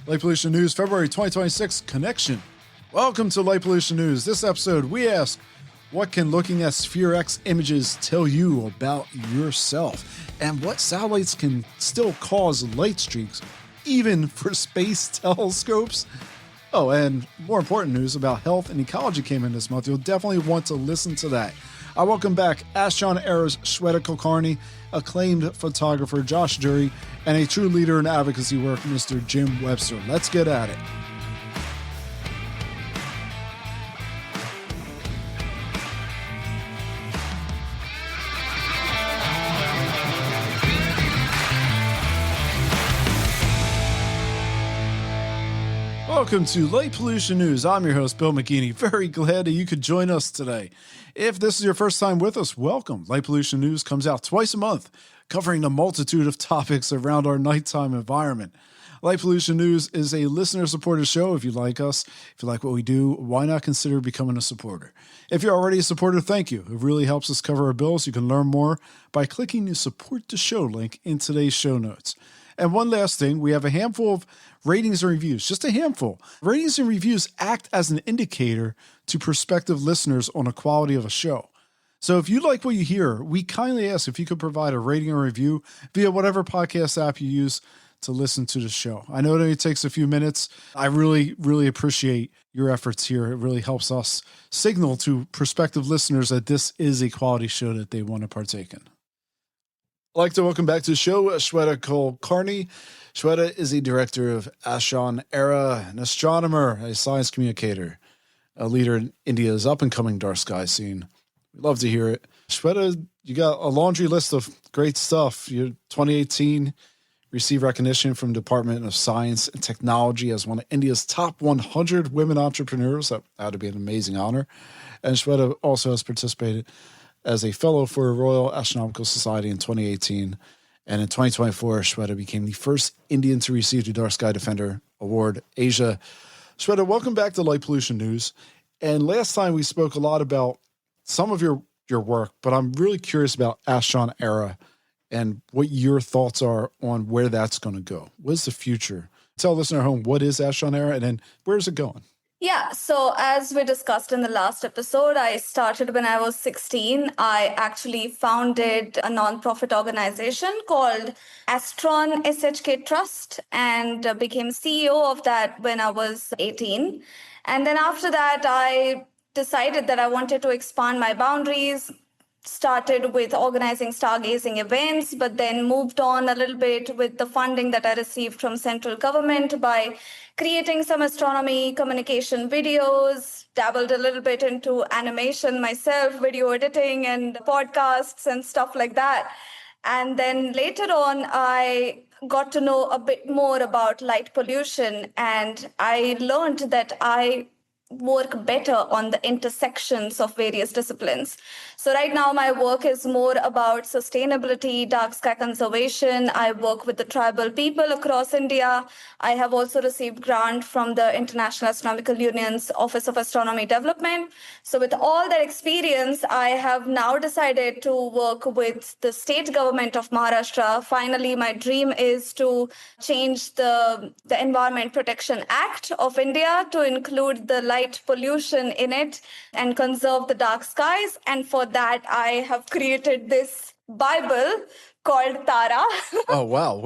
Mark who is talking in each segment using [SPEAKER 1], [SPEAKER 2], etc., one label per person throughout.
[SPEAKER 1] Light Pollution News, February 2026 Connection. Welcome to Light Pollution News. This episode, we ask, what can looking at SPHEREx images tell you about yourself? And what satellites can still cause light streaks, even for space telescopes? Oh, and more important news about health and ecology came in this month. You'll definitely want to listen to that. I welcome back AstronEra's Shweta Kulkarni, acclaimed photographer Josh Dury, and a true leader in advocacy work, Mr. Jim Webster. Let's get at it. Welcome to Light Pollution News. I'm your host, Bill McGeaney. Very glad that you could join us today. If this is your first time with us, welcome. Light Pollution News comes out twice a month, covering a multitude of topics around our nighttime environment. Light Pollution News is a listener-supported show. If you like us, if you like what we do, why not consider becoming a supporter? If you're already a supporter, thank you. It really helps us cover our bills. You can learn more by clicking the Support the Show link in today's show notes. And one last thing, we have a handful of ratings and reviews, just a handful. Ratings and reviews act as an indicator to prospective listeners on the quality of a show. So if you like what you hear, we kindly ask if you could provide a rating or review via whatever podcast app you use to listen to the show. I know that it takes a few minutes. I really appreciate your efforts here. It really helps us signal to prospective listeners that this is a quality show that they want to partake in. I'd like to welcome back to the show Shweta Kulkarni. Shweta is the director of AstronEra, an astronomer, a science communicator, a leader in India's up-and-coming dark sky scene. We'd love to hear it. Shweta, you got a laundry list of great stuff. You 2018 received recognition from the Department of Science and Technology as one of India's top 100 women entrepreneurs. That would be an amazing honor. And Shweta also has participated as a fellow for Royal Astronomical Society in 2018. And in 2024, Shweta became the first Indian to receive the Dark Sky Defender Award Asia. Shweta, welcome back to Light Pollution News. And last time we spoke a lot about some of your work, but I'm really curious about AstronEra and what your thoughts are on where that's going to go. What is the future? Tell listener at home, what is AstronEra, and then where's it going?
[SPEAKER 2] Yeah, so as we discussed in the last episode, I started when I was 16. I actually founded a nonprofit organization called AstronEra Trust and became CEO of that when I was 18. And then after that, I decided that I wanted to expand my boundaries, started with organizing stargazing events, but then moved on a little bit with the funding that I received from central government by creating some astronomy communication videos, dabbled a little bit into animation myself, video editing and podcasts and stuff like that. And then later on, I got to know a bit more about light pollution, and I learned that I work better on the intersections of various disciplines. So right now my work is more about sustainability, dark sky conservation. I work with the tribal people across India. I have also received grant from the International Astronomical Union's Office of Astronomy Development. So with all that experience, I have now decided to work with the state government of Maharashtra. Finally, my dream is to change the Environment Protection Act of India to include the light pollution in it and conserve the dark skies. And for that, I have created this Bible called Tara.
[SPEAKER 1] Oh, wow.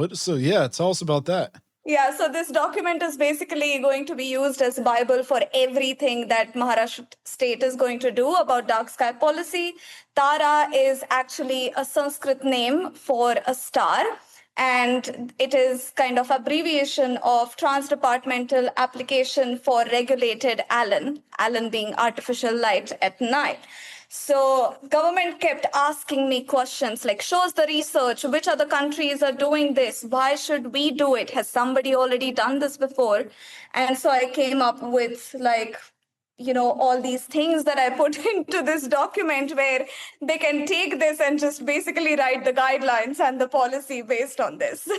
[SPEAKER 1] Tell us about that.
[SPEAKER 2] Yeah, so this document is basically going to be used as Bible for everything that Maharashtra state is going to do about dark sky policy. Tara is actually a Sanskrit name for a star, and it is kind of abbreviation of Transdepartmental Application for Regulated ALAN being artificial light at night. So government kept asking me questions like, show us the research, which other countries are doing this? Why should we do it? Has somebody already done this before? And so I came up with all these things that I put into this document where they can take this and just basically write the guidelines and the policy based on this.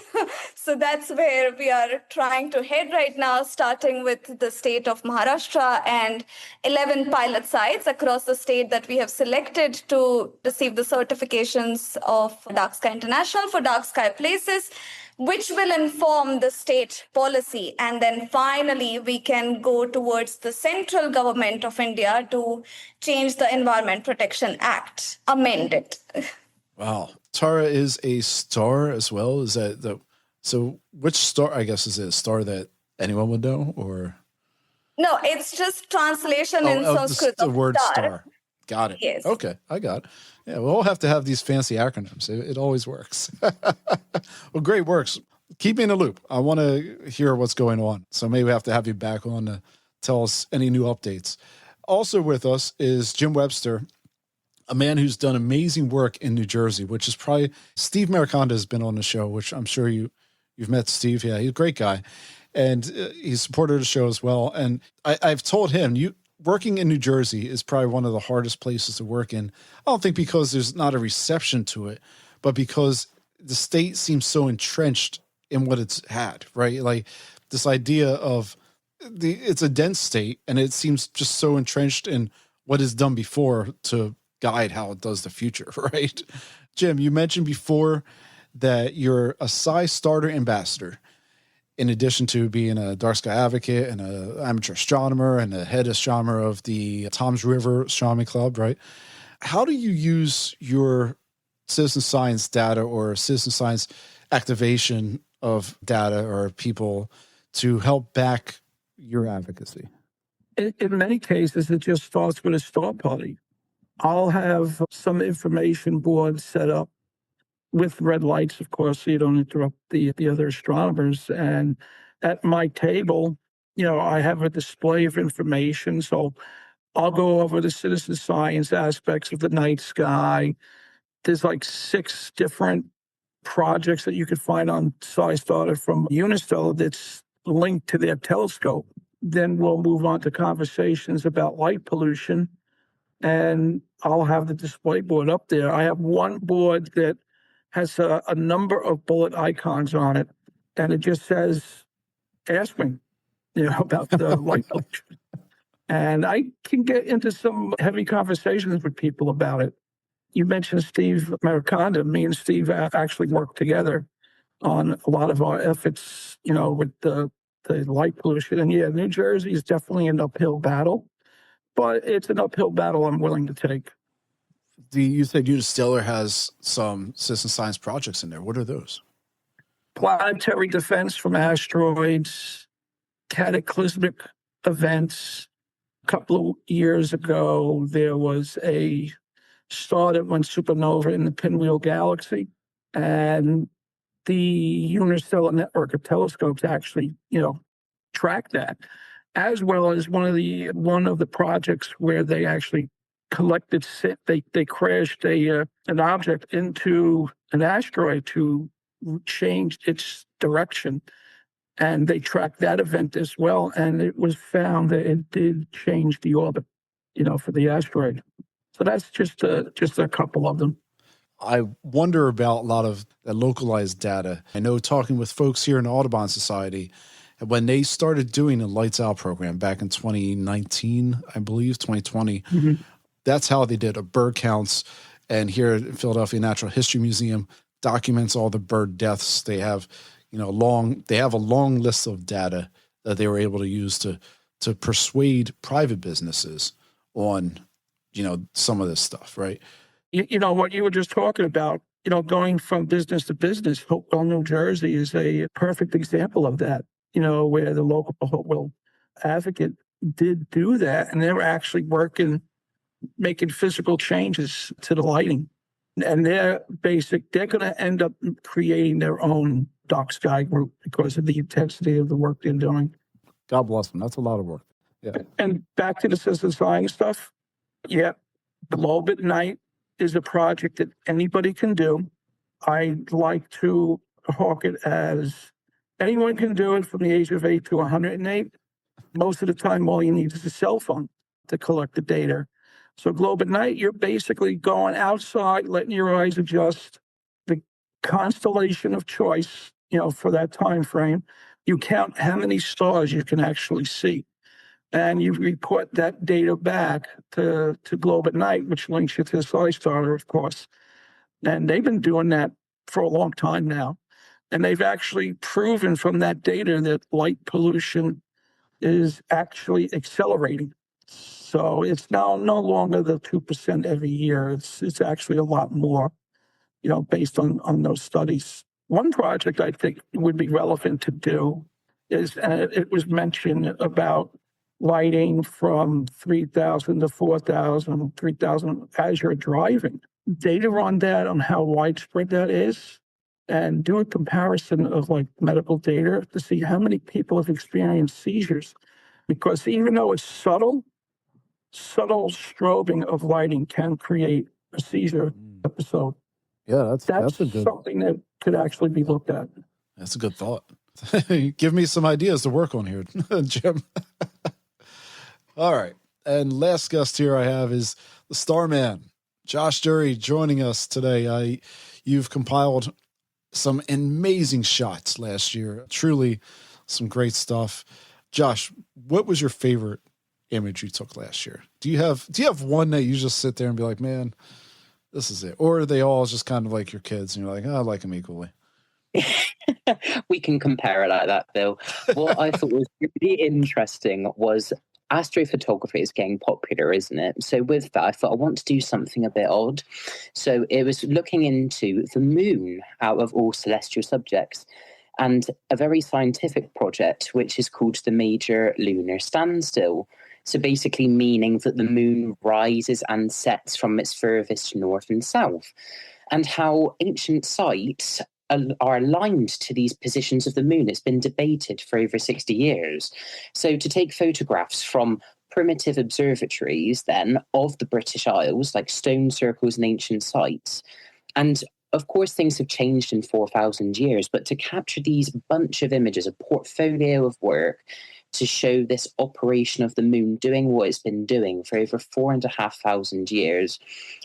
[SPEAKER 2] So that's where we are trying to head right now, starting with the state of Maharashtra and 11 pilot sites across the state that we have selected to receive the certifications of Dark Sky International for dark sky places. which will inform the state policy. And then finally, we can go towards the central government of India to change the Environment Protection Act, amend it.
[SPEAKER 1] Wow. Tara is a star as well. Is that so which star, I guess, is it a star that anyone would know, or?
[SPEAKER 2] No, it's just translation in Sanskrit
[SPEAKER 1] the
[SPEAKER 2] of
[SPEAKER 1] word
[SPEAKER 2] star.
[SPEAKER 1] star. Got it.
[SPEAKER 2] Yes.
[SPEAKER 1] Okay, I got it. Yeah, we'll all have to have these fancy acronyms. It always works. Well, great works. Keep me in the loop. I want to hear what's going on. So maybe we have to have you back on to tell us any new updates. Also with us is Jim Webster, a man who's done amazing work in New Jersey, which is probably Steve Mariconda has been on the show, which I'm sure you've met Steve. Yeah, he's a great guy. And he's supported the show as well. And I've told him, working in New Jersey is probably one of the hardest places to work in. I don't think because there's not a reception to it, but because the state seems so entrenched in what it's had, right? Like this idea of it's a dense state, and it seems just so entrenched in what is done before to guide how it does the future, right? Jim, you mentioned before that you're a Psi Starter Ambassador, in addition to being a dark sky advocate and an amateur astronomer and a head astronomer of the Toms River Astronomy Club, right? How do you use your citizen science data or citizen science activation of data or people to help back your advocacy?
[SPEAKER 3] In many cases, it just starts with a star party. I'll have some information board set up with red lights, of course, so you don't interrupt the other astronomers. And at my table, I have a display of information. So I'll go over the citizen science aspects of the night sky. There's like 6 different projects that you could find on SciStarter from Unistellar that's linked to their telescope. Then we'll move on to conversations about light pollution, and I'll have the display board up there. I have one board that has a number of bullet icons on it, and it just says, ask me, about the light pollution. And I can get into some heavy conversations with people about it. You mentioned Steve Mariconda. Me and Steve actually worked together on a lot of our efforts, with the light pollution. And yeah, New Jersey is definitely an uphill battle, but it's an uphill battle I'm willing to take.
[SPEAKER 1] You said Unistellar has some citizen science projects in there. What are those?
[SPEAKER 3] Planetary defense from asteroids, cataclysmic events. A couple of years ago, there was a star that went supernova in the Pinwheel Galaxy, and the Unistellar network of telescopes actually, tracked that, as well as one of the projects where they actually collected, they crashed an object into an asteroid to change its direction, and they tracked that event as well, and it was found that it did change the orbit, for the asteroid. So that's just a couple of them.
[SPEAKER 1] I wonder about a lot of the localized data. I know talking with folks here in the Audubon Society, when they started doing a Lights Out program back in 2019, I believe, 2020, mm-hmm. That's how they did a bird counts. And here at Philadelphia Natural History Museum documents all the bird deaths. They have, a long list of data that they were able to use to persuade private businesses on, some of this stuff, right?
[SPEAKER 3] What you were just talking about, going from business to business. Hopewell, New Jersey is a perfect example of that, where the local Hopewell advocate did do that. And they were actually making physical changes to the lighting. And they're going to end up creating their own dark sky group because of the intensity of the work they're doing.
[SPEAKER 1] God bless them. That's a lot of work. Yeah.
[SPEAKER 3] And back to the citizen science stuff. Yeah. Globe at Night is a project that anybody can do. I like to hawk it as anyone can do it from the age of 8 to 108. Most of the time, all you need is a cell phone to collect the data. So Globe at Night, you're basically going outside, letting your eyes adjust the constellation of choice, for that time frame. You count how many stars you can actually see. And you report that data back to Globe at Night, which links you to SciStarter, of course. And they've been doing that for a long time now. And they've actually proven from that data that light pollution is actually accelerating. So it's now no longer the 2% every year. It's actually a lot more, based on those studies. One project I think would be relevant to do is, it was mentioned about lighting from 3,000 to 4,000, 3,000 as you're driving. Data on that, on how widespread that is, and do a comparison of like medical data to see how many people have experienced seizures. Because even though it's subtle strobing of lighting can create a seizure episode.
[SPEAKER 1] Yeah,
[SPEAKER 3] That's
[SPEAKER 1] a good,
[SPEAKER 3] something that could actually be looked at.
[SPEAKER 1] that's a good thought. Give me some ideas to work on here, Jim. All right. And last guest here I have is the Starman, Josh Dury, joining us today. You've compiled some amazing shots last year. Truly some great stuff. Josh, what was your favorite image you took last year? Do you have one that you just sit there and be like, man, this is it? Or are they all just kind of like your kids and you're like, oh, I like them equally?
[SPEAKER 4] We can compare it like that, Bill. What I thought was really interesting was astrophotography is getting popular, isn't it? So with that, I thought I want to do something a bit odd. So it was looking into the moon out of all celestial subjects, and a very scientific project, which is called the Major Lunar Standstill. So basically meaning that the moon rises and sets from its furthest north and south, and how ancient sites are aligned to these positions of the moon. It's been debated for over 60 years. So to take photographs from primitive observatories then of the British Isles, like stone circles and ancient sites, and of course, things have changed in 4,000 years, but to capture these bunch of images, a portfolio of work to show this operation of the moon doing what it's been doing for over 4,500 years,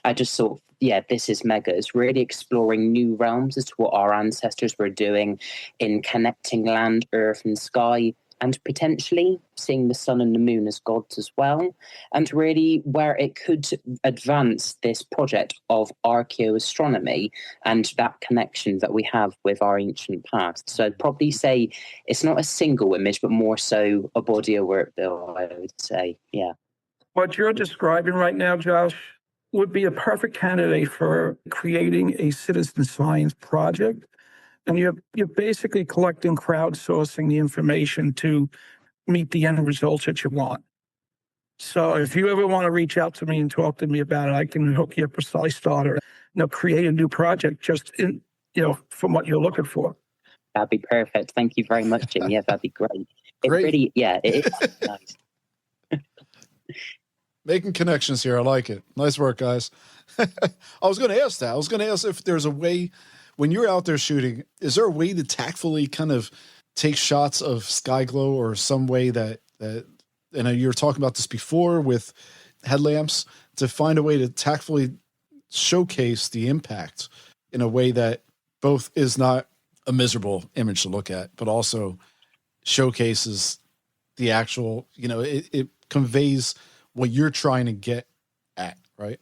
[SPEAKER 4] I just thought, yeah, this is mega. It's really exploring new realms as to what our ancestors were doing in connecting land, earth, and sky, and potentially seeing the sun and the moon as gods as well, and really where it could advance this project of archaeoastronomy and that connection that we have with our ancient past. So I'd probably say it's not a single image, but more so a body of work, Bill, I would say, yeah.
[SPEAKER 3] What you're describing right now, Josh, would be a perfect candidate for creating a citizen science project. And you're basically collecting, crowdsourcing the information to meet the end results that you want. So if you ever want to reach out to me and talk to me about it, I can hook you up a site starter, create a new project just in, from what you're looking for.
[SPEAKER 4] That'd be perfect. Thank you very much, Jim. Yeah, that'd be great. It really, yeah, it is nice.
[SPEAKER 1] Making connections here. I like it. Nice work, guys. I was going to ask that. I was going to ask if there's a way, when you're out there shooting, is there a way to tactfully kind of take shots of sky glow, or some way that and you were talking about this before with headlamps, to find a way to tactfully showcase the impact in a way that both is not a miserable image to look at, but also showcases the actual, it conveys what you're trying to get at, right?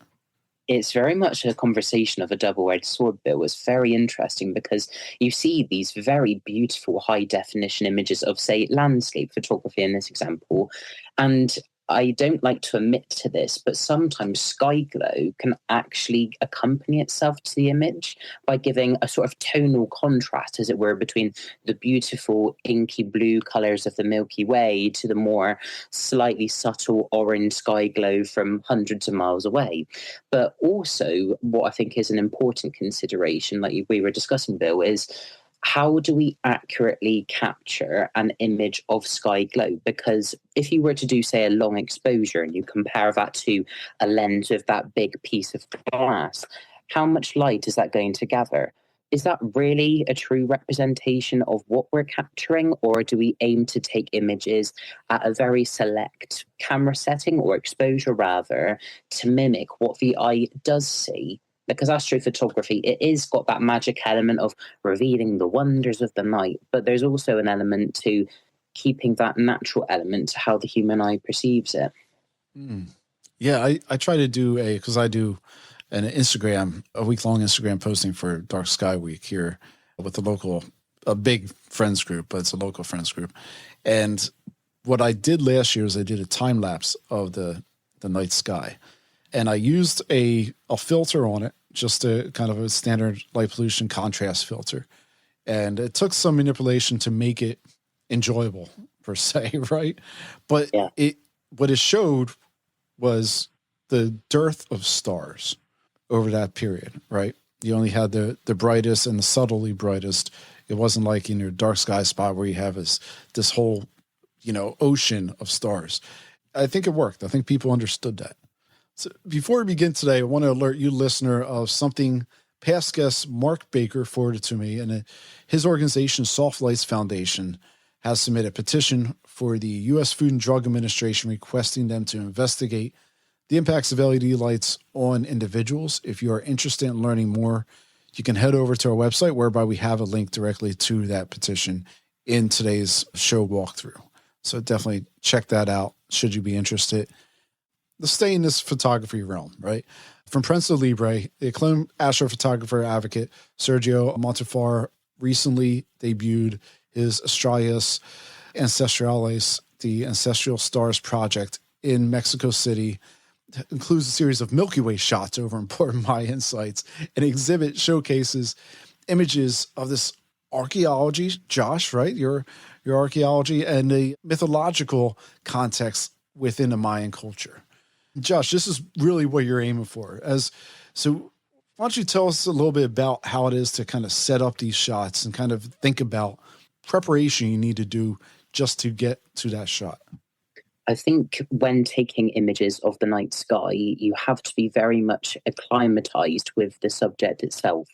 [SPEAKER 4] It's very much a conversation of a double-edged sword, Bill. It's very interesting because you see these very beautiful high-definition images of, say, landscape photography in this example, and I don't like to admit to this, but sometimes sky glow can actually accompany itself to the image by giving a sort of tonal contrast, as it were, between the beautiful inky blue colours of the Milky Way to the more slightly subtle orange sky glow from hundreds of miles away. But also, what I think is an important consideration, like we were discussing, Bill, is how do we accurately capture an image of sky glow? Because if you were to do, say, a long exposure and you compare that to a lens with that big piece of glass, how much light is that going to gather? Is that really a true representation of what we're capturing, or do we aim to take images at a very select camera setting, or exposure rather, to mimic what the eye does see? Because astrophotography, it is got that magic element of revealing the wonders of the night, but there's also an element to keeping that natural element to how the human eye perceives it.
[SPEAKER 1] Yeah, I try to do because I do a week-long Instagram posting for Dark Sky Week here with the local a big friends group, but it's a local friends group. And what I did last year is I did a time lapse of the night sky. And I used a filter on it, just a kind of a standard light pollution contrast filter. And it took some manipulation to make it enjoyable, per se, right? But what it showed was the dearth of stars over that period, right? You only had the brightest and the subtly brightest. It wasn't like in your dark sky spot where you have this whole, ocean of stars. I think it worked. I think people understood that. So before we begin today, I want to alert you, listener, of something past guest Mark Baker forwarded to me. And his organization, Soft Lights Foundation, has submitted a petition for the U.S. Food and Drug Administration requesting them to investigate the impacts of LED lights on individuals. If you are interested in learning more, you can head over to our website, whereby we have a link directly to that petition in today's show walkthrough. So definitely check that out, should you be interested. Let's stay in this photography realm, right? From Prensa Libre, the acclaimed astrophotographer advocate Sergio Montefar recently debuted his Estrellas Ancestrales, the Ancestral Stars Project in Mexico City. It includes a series of Milky Way shots over important Mayan sites. An exhibit showcases images of this archaeology, Josh, right? Your archaeology and the mythological context within the Mayan culture. Josh, this is really what you're aiming for. So why don't you tell us a little bit about how it is to kind of set up these shots and kind of think about preparation you need to do just to get to that shot?
[SPEAKER 4] I think when taking images of the night sky, you have to be very much acclimatized with the subject itself.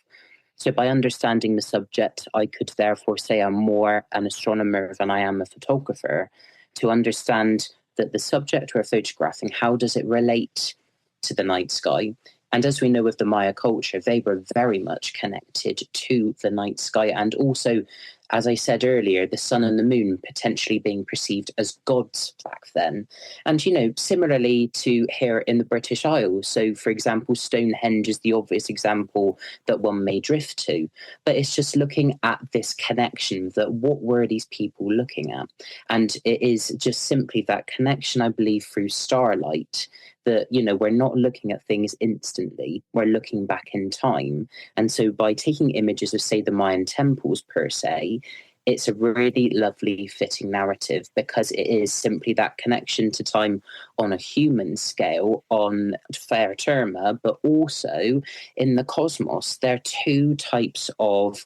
[SPEAKER 4] So by understanding the subject, I could therefore say I'm more an astronomer than I am a photographer, to understand that the subject we're photographing, how does it relate to the night sky? And as we know with the Maya culture, they were very much connected to the night sky. And also, as I said earlier, the sun and the moon potentially being perceived as gods back then. And, similarly to here in the British Isles. So, for example, Stonehenge is the obvious example that one may drift to. But it's just looking at this connection, that what were these people looking at? And it is just simply that connection, I believe, through starlight, that, we're not looking at things instantly, we're looking back in time. And so by taking images of, say, the Mayan temples per se, it's a really lovely fitting narrative, because it is simply that connection to time on a human scale, on terra firma, but also in the cosmos. There are two types of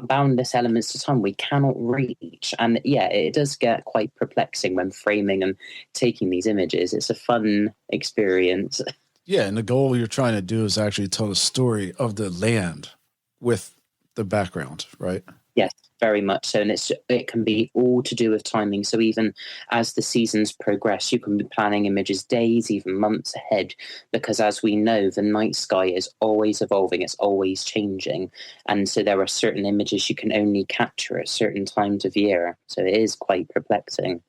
[SPEAKER 4] boundless elements to time we cannot reach. And it does get quite perplexing when framing and taking these images. It's a fun experience.
[SPEAKER 1] Yeah, and the goal you're trying to do is actually tell the story of the land with the background, right?
[SPEAKER 4] Yes, very much so. And it can be all to do with timing. So even as the seasons progress, you can be planning images days, even months ahead, because as we know, the night sky is always evolving, it's always changing. And so there are certain images you can only capture at certain times of year. So it is quite perplexing.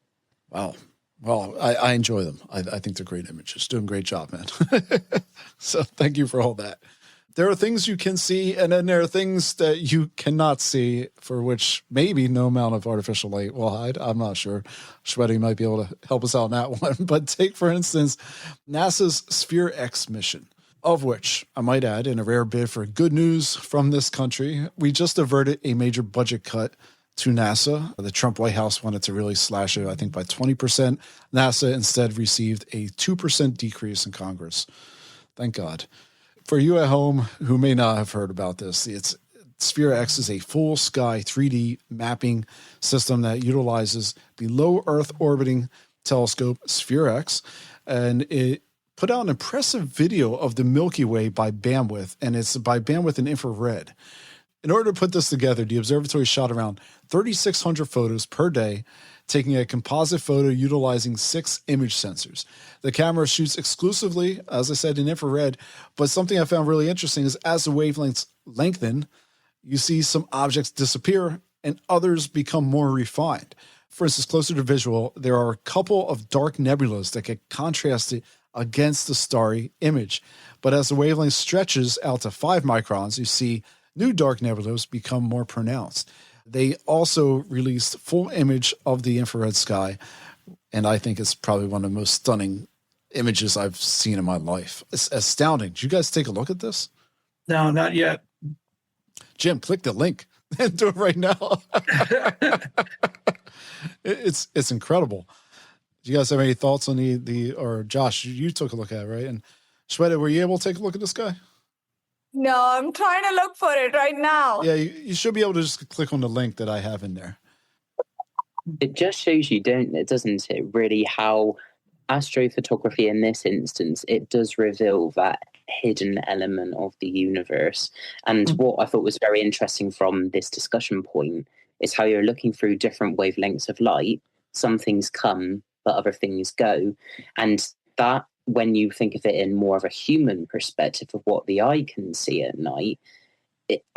[SPEAKER 1] Wow. Well, I enjoy them. I think they're great images. Doing a great job, man. So thank you for all that. There are things you can see, and then there are things that you cannot see, for which maybe no amount of artificial light will hide. I'm not sure. Shweta might be able to help us out on that one. But take, for instance, NASA's SPHEREx mission, of which, I might add, in a rare bid for good news from this country, we just averted a major budget cut to NASA. The Trump White House wanted to really slash it, I think, by 20%. NASA instead received a 2% decrease in Congress. Thank God. For you at home who may not have heard about this, SPHEREx is a full sky 3D mapping system that utilizes the low Earth orbiting telescope SPHEREx, and it put out an impressive video of the Milky Way by bandwidth, and it's by bandwidth in infrared. In order to put this together, the observatory shot around 3,600 photos per day, taking a composite photo utilizing 6 image sensors. The camera shoots exclusively, as I said, in infrared, but something I found really interesting is as the wavelengths lengthen, you see some objects disappear and others become more refined. For instance, closer to visual, there are a couple of dark nebulas that get contrasted against the starry image. But as the wavelength stretches out to 5 microns, you see new dark nebulas become more pronounced. They also released full image of the infrared sky, and I think it's probably one of the most stunning images I've seen in my life. It's astounding. Did you guys take a look at this?
[SPEAKER 3] No, not yet.
[SPEAKER 1] Jim, click the link and do it right now. It's incredible. Do you guys have any thoughts on or Josh, you took a look at it, right? And Shweta, were you able to take a look at this guy?
[SPEAKER 2] No, I'm trying to look for it right now.
[SPEAKER 1] Yeah, you should be able to just click on the link that I have in there.
[SPEAKER 4] It just shows you, doesn't it, really how astrophotography in this instance, it does reveal that hidden element of the universe. And what I thought was very interesting from this discussion point is how you're looking through different wavelengths of light. Some things come, but other things go. And that, when you think of it in more of a human perspective of what the eye can see at night,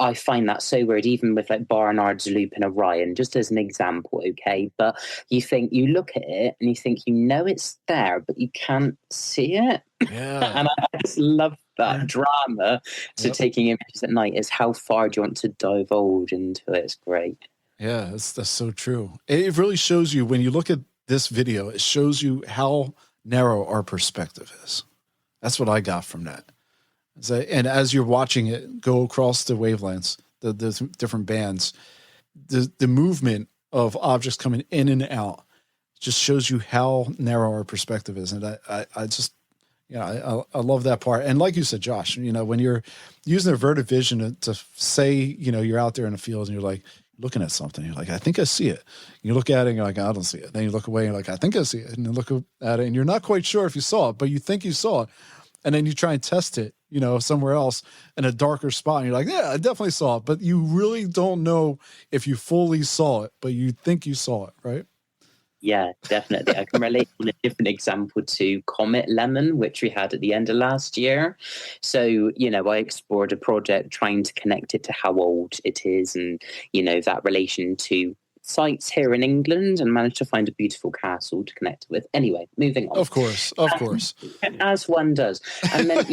[SPEAKER 4] I find that so weird, even with like Barnard's loop in Orion, just as an example, okay? But you look at it and you think it's there, but you can't see it.
[SPEAKER 1] Yeah.
[SPEAKER 4] And I just love that drama to taking images at night, is how far do you want to divulge into it? It's great.
[SPEAKER 1] Yeah, that's so true. It really shows you, when you look at this video, it shows you how narrow our perspective is. That's what I got from that. And as you're watching it go across the wavelengths, the different bands, the movement of objects coming in and out just shows you how narrow our perspective is. And I just, I love that part. And like you said, Josh, when you're using averted vision to say, you're out there in the field and you're like looking at something, you're like, I think I see it. You look at it and you're like, I don't see it. Then you look away and you're like, I think I see it. And you look at it and you're not quite sure if you saw it, but you think you saw it. And then you try and test it, somewhere else in a darker spot. And you're like, yeah, I definitely saw it. But you really don't know if you fully saw it, but you think you saw it, right?
[SPEAKER 4] Yeah, definitely. I can relate on a different example to Comet Lemon, which we had at the end of last year. So, I explored a project trying to connect it to how old it is and, that relation to sites here in England, and managed to find a beautiful castle to connect with. Anyway, moving on.
[SPEAKER 1] Of course.
[SPEAKER 4] As one does. And then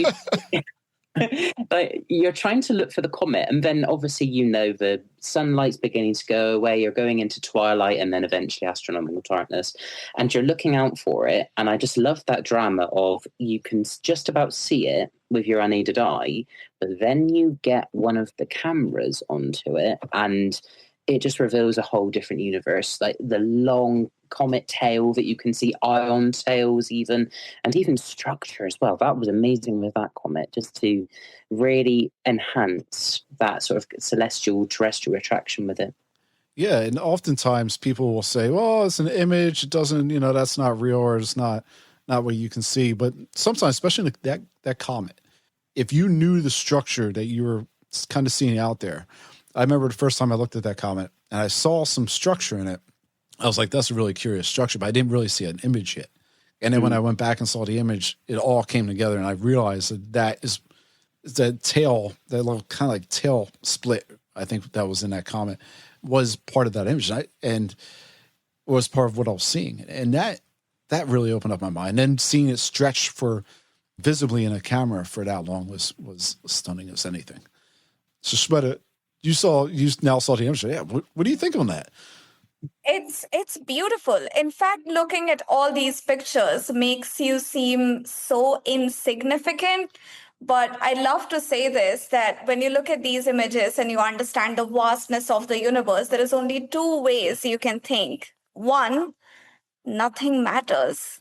[SPEAKER 4] you're trying to look for the comet, and then obviously the sunlight's beginning to go away, you're going into twilight and then eventually astronomical darkness, and you're looking out for it. And I just love that drama of you can just about see it with your unaided eye, but then you get one of the cameras onto it and it just reveals a whole different universe, like the long comet tail that you can see, ion tails even, and even structure as well. That was amazing with that comet, just to really enhance that sort of celestial terrestrial attraction with it.
[SPEAKER 1] Yeah, and oftentimes people will say, well, it's an image, it doesn't, that's not real, or it's not what you can see. But sometimes, especially that comet, if you knew the structure that you were kind of seeing out there. I remember the first time I looked at that comet and I saw some structure in it. I was like, that's a really curious structure, but I didn't really see an image yet. And then when I went back and saw the image, it all came together, and I realized that is that tail, that little kind of like tail split, I think that was in that comet, was part of that image, and was part of what I was seeing. And that really opened up my mind. And then seeing it stretch for visibly in a camera for that long was stunning as anything. So Shweta, you now saw the image. Yeah, what do you think on that?
[SPEAKER 2] It's beautiful. In fact, looking at all these pictures makes you seem so insignificant. But I love to say this, that when you look at these images and you understand the vastness of the universe, there is only two ways you can think. One, nothing matters.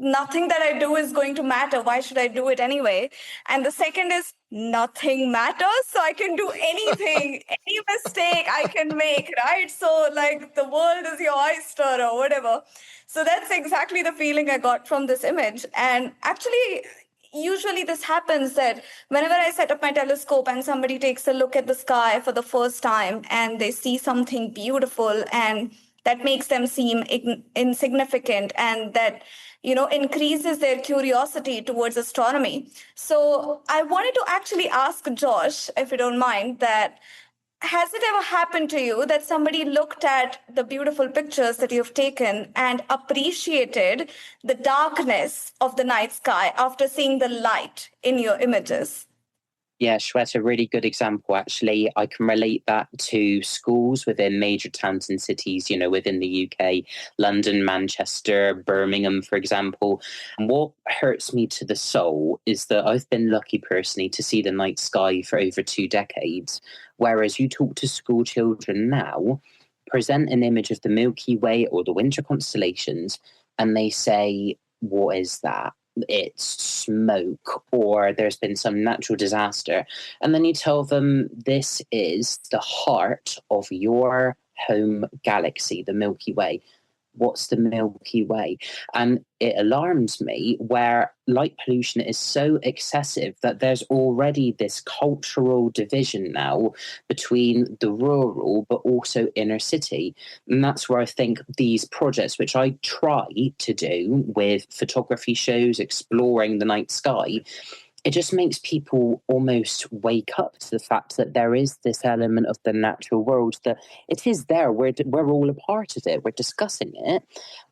[SPEAKER 2] Nothing that I do is going to matter. Why should I do it anyway? And the second is nothing matters. So I can do anything, any mistake I can make, right? So the world is your oyster or whatever. So that's exactly the feeling I got from this image. And actually, usually this happens that whenever I set up my telescope and somebody takes a look at the sky for the first time and they see something beautiful, and that makes them seem insignificant, and that increases their curiosity towards astronomy. So I wanted to actually ask Josh, if you don't mind, that has it ever happened to you that somebody looked at the beautiful pictures that you've taken and appreciated the darkness of the night sky after seeing the light in your images?
[SPEAKER 4] Yeah, Shweta, really good example, actually. I can relate that to schools within major towns and cities, within the UK, London, Manchester, Birmingham, for example. And what hurts me to the soul is that I've been lucky personally to see the night sky for over 2 decades. Whereas you talk to school children now, present an image of the Milky Way or the winter constellations, and they say, what is that? It's smoke, or there's been some natural disaster. And then you tell them this is the heart of your home galaxy, the Milky Way. What's the Milky Way? And it alarms me where light pollution is so excessive that there's already this cultural division now between the rural but also inner city. And that's where I think these projects, which I try to do with photography shows, exploring the night sky, it just makes people almost wake up to the fact that there is this element of the natural world, that it is there. We're all a part of it. We're discussing it,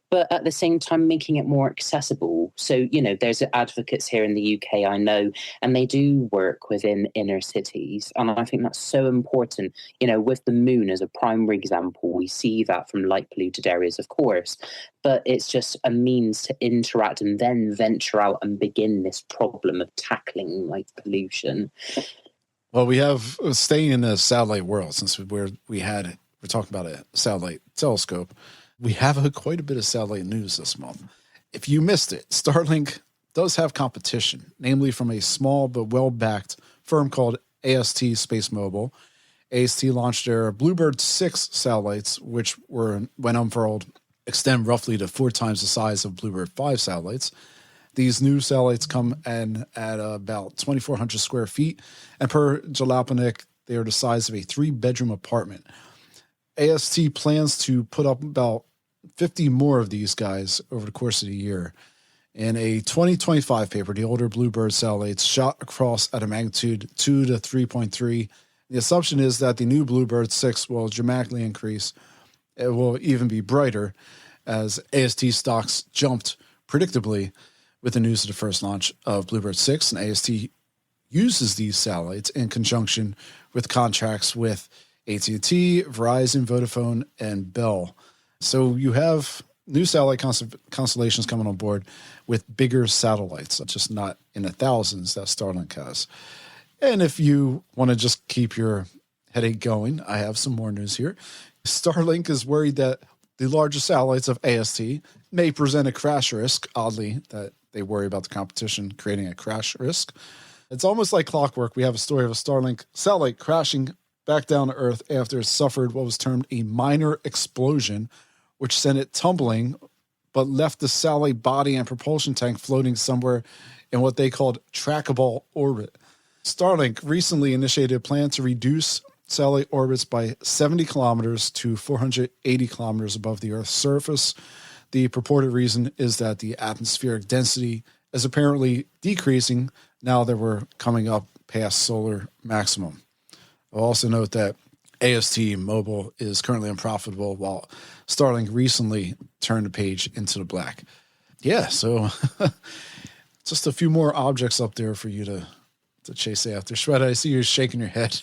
[SPEAKER 4] but at the same time making it more accessible. So, there's advocates here in the UK, I know, and they do work within inner cities. And I think that's so important. With the moon as a primary example, we see that from light polluted areas, of course, but it's just a means to interact and then venture out and begin this problem of tackling light pollution.
[SPEAKER 1] Well, we have, staying in the satellite world, since we're talking about a satellite telescope, we have quite a bit of satellite news this month. If you missed it, Starlink does have competition, namely from a small but well-backed firm called AST Space Mobile. AST launched their Bluebird 6 satellites, which when unfurled, extend roughly to 4 times the size of Bluebird 5 satellites. These new satellites come in at about 2,400 square feet, and per Jalopnik, they are the size of a 3-bedroom apartment. AST plans to put up about 50 more of these guys over the course of the year. In a 2025 paper, the older Bluebird satellites shot across at a magnitude 2 to 3.3. The assumption is that the new Bluebird 6 will dramatically increase. It will even be brighter, as AST stocks jumped predictably with the news of the first launch of Bluebird 6, and AST uses these satellites in conjunction with contracts with AT&T, Verizon, Vodafone, and Bell. So you have new satellite constellations coming on board with bigger satellites, just not in the thousands that Starlink has. And if you want to just keep your headache going, I have some more news here. Starlink is worried that the larger satellites of AST may present a crash risk, oddly, that they worry about the competition creating a crash risk. It's almost like clockwork. We have a story of a Starlink satellite crashing back down to Earth after it suffered what was termed a minor explosion, which sent it tumbling, but left the satellite body and propulsion tank floating somewhere in what they called trackable orbit. Starlink recently initiated a plan to reduce satellite orbits by 70 kilometers to 480 kilometers above the Earth's surface. The purported reason is that the atmospheric density is apparently decreasing now that we're coming up past solar maximum. I'll also note that AST Mobile is currently unprofitable, while Starlink recently turned the page into the black. Yeah, so just a few more objects up there for you to chase after. Shweta, I see you shaking your head.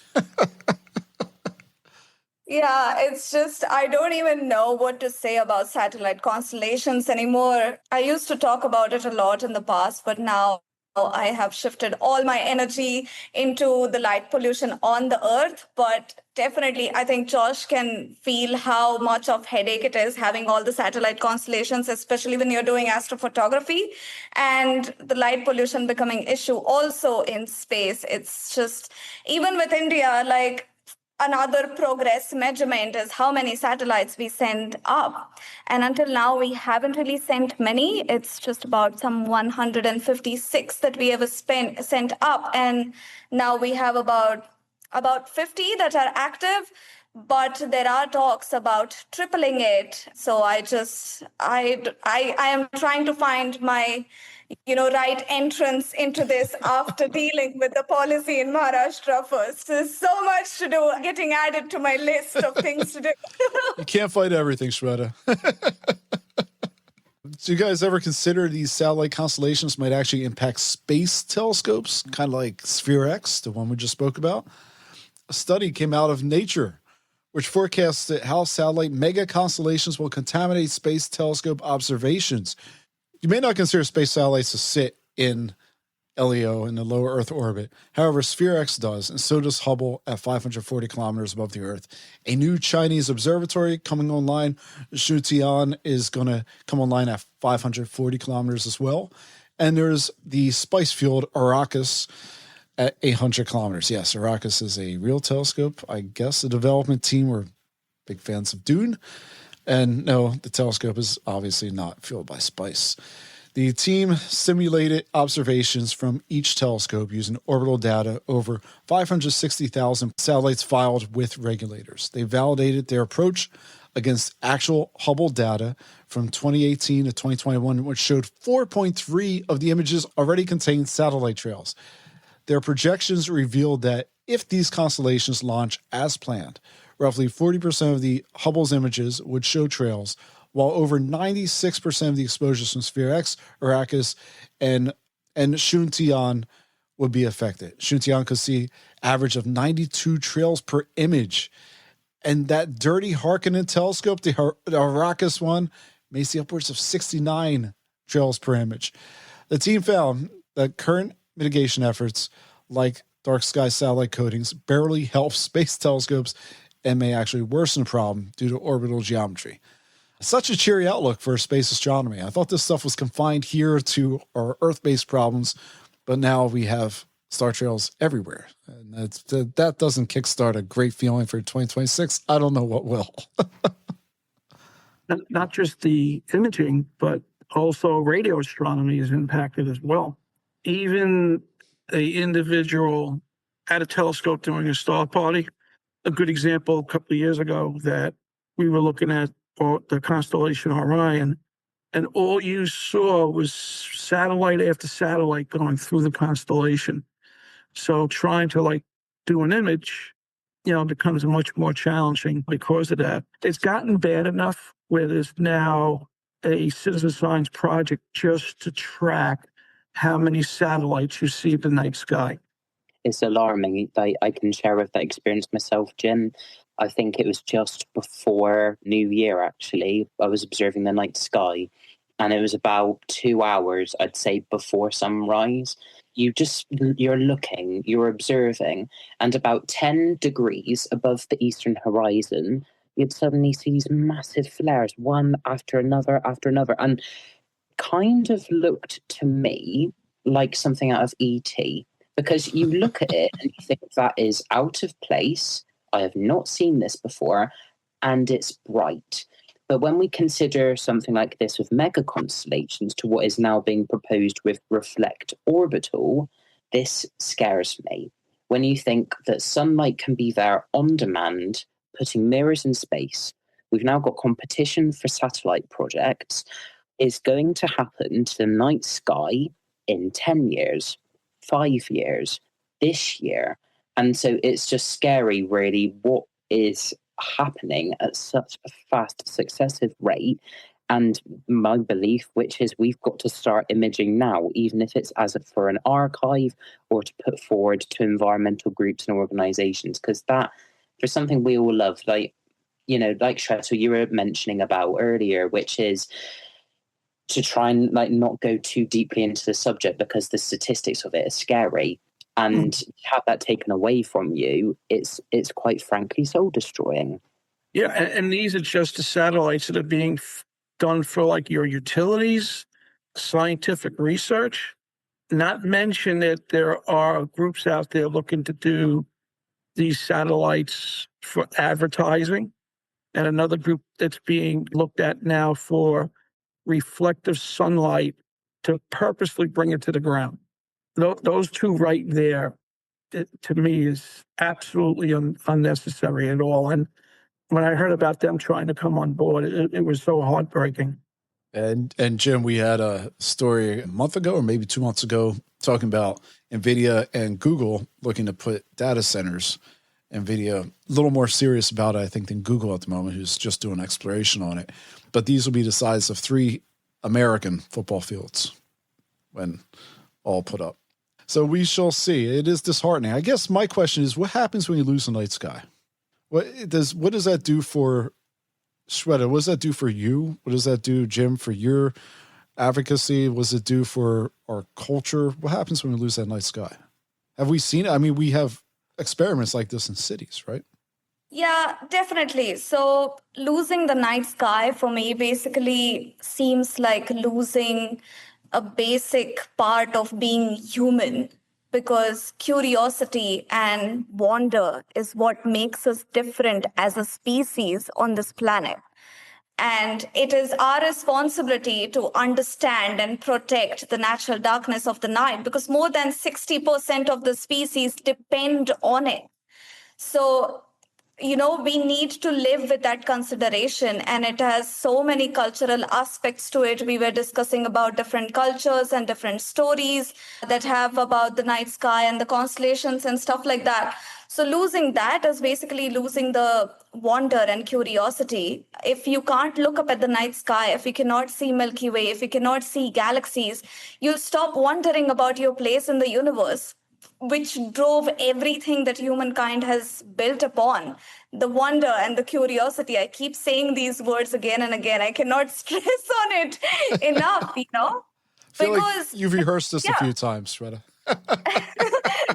[SPEAKER 2] Yeah, it's just, I don't even know what to say about satellite constellations anymore. I used to talk about it a lot in the past, but now I have shifted all my energy into the light pollution on the Earth. But definitely, I think Josh can feel how much of headache it is having all the satellite constellations, especially when you're doing astrophotography, and the light pollution becoming issue also in space. It's just, even with India, like, another progress measurement is how many satellites we send up. And until now, we haven't really sent many. It's just about some 156 that we ever sent up. And now we have about 50 that are active. But there are talks about tripling it. So I am trying to find my right entrance into this after dealing with the policy in Maharashtra first. There's so much to do, getting added to my list of things to do.
[SPEAKER 1] You can't fight everything, Shweta. So you guys ever consider these satellite constellations might actually impact space telescopes, kind of like SPHEREx, the one we just spoke about? A study came out of Nature, which forecasts that how satellite mega constellations will contaminate space telescope observations. You may not consider space satellites to sit in LEO in the low Earth orbit. However, SPHEREx does, and so does Hubble at 540 kilometers above the Earth. A new Chinese observatory coming online, Shutian, is going to come online at 540 kilometers as well. And there's the spice-fueled Arrakis at 800 kilometers. Yes, Arrakis is a real telescope. I guess the development team were big fans of Dune. And no, the telescope is obviously not fueled by spice. The team simulated observations from each telescope using orbital data over 560,000 satellites filed with regulators. They validated their approach against actual Hubble data from 2018 to 2021, which showed 4.3 of the images already contained satellite trails. Their projections revealed that if these constellations launch as planned, roughly 40% of the Hubble's images would show trails, while over 96% of the exposures from SPHEREx, Arrakis, and Shuntian would be affected. Shuntian could see average of 92 trails per image. And that dirty Harkonnen telescope, the Arrakis one, may see upwards of 69 trails per image. The team found that current mitigation efforts, like dark sky satellite coatings, barely help space telescopes and may actually worsen the problem due to orbital geometry. Such a cheery outlook for space astronomy. I thought this stuff was confined here to our Earth-based problems, but now we have star trails everywhere. And that doesn't kickstart a great feeling for 2026. I don't know what will.
[SPEAKER 3] Not just the imaging, but also radio astronomy is impacted as well. Even an individual at a telescope doing a star party, a good example a couple of years ago that we were looking at the constellation Orion, and all you saw was satellite after satellite going through the constellation. So trying to do an image, becomes much more challenging because of that. It's gotten bad enough where there's now a citizen science project just to track how many satellites you see in the night sky.
[SPEAKER 4] It's alarming. I can share with that experience myself, Jim. I think it was just before New Year, actually. I was observing the night sky, and it was about 2 hours, I'd say, before sunrise. You're looking, you're observing, and about 10 degrees above the eastern horizon, you'd suddenly see these massive flares, one after another, and kind of looked to me like something out of E.T., because you look at it and you think that is out of place. I have not seen this before, and it's bright. But when we consider something like this with mega constellations to what is now being proposed with Reflect Orbital, this scares me. When you think that sunlight can be there on demand, putting mirrors in space, we've now got competition for satellite projects, is going to happen to the night sky in 10 years, 5 years, this year. And so it's just scary, really, what is happening at such a fast, successive rate. And my belief, which is we've got to start imaging now, even if it's for an archive or to put forward to environmental groups and organizations, because that, for something we all love, like Shweta, you were mentioning about earlier, which is to try and not go too deeply into the subject because the statistics of it are scary. And to have that taken away from you, it's quite frankly soul destroying.
[SPEAKER 3] Yeah, and these are just the satellites that are being done for your utilities, scientific research. Not mention that there are groups out there looking to do these satellites for advertising, and another group that's being looked at now for reflective sunlight to purposely bring it to the ground. Those two right there, to me, is absolutely unnecessary at all. And when I heard about them trying to come on board, it was so heartbreaking.
[SPEAKER 1] And Jim, we had a story a month ago or maybe 2 months ago talking about NVIDIA and Google looking to put data centers. NVIDIA a little more serious about it, I think, than Google at the moment, who's just doing exploration on it. But these will be the size of 3 American football fields when all put up. So we shall see. It is disheartening. I guess my question is, what happens when you lose the night sky? What does that do for Shweta? What does that do for you? What does that do, Jim, for your advocacy? What does it do for our culture? What happens when we lose that night sky? Have we seen it? I mean, we have experiments like this in cities, right?
[SPEAKER 2] Yeah, definitely. So losing the night sky for me basically seems like losing a basic part of being human, because curiosity and wonder is what makes us different as a species on this planet. And it is our responsibility to understand and protect the natural darkness of the night, because more than 60% of the species depend on it. So, we need to live with that consideration, and it has so many cultural aspects to it. We were discussing about different cultures and different stories that have about the night sky and the constellations and stuff like that. So losing that is basically losing the wonder and curiosity. If you can't look up at the night sky, if you cannot see Milky Way, if you cannot see galaxies, you'll stop wondering about your place in the universe, which drove everything that humankind has built upon. The wonder and the curiosity. I keep saying these words again and again. I cannot stress on it enough,
[SPEAKER 1] I feel like you've rehearsed this a few times, Shweta.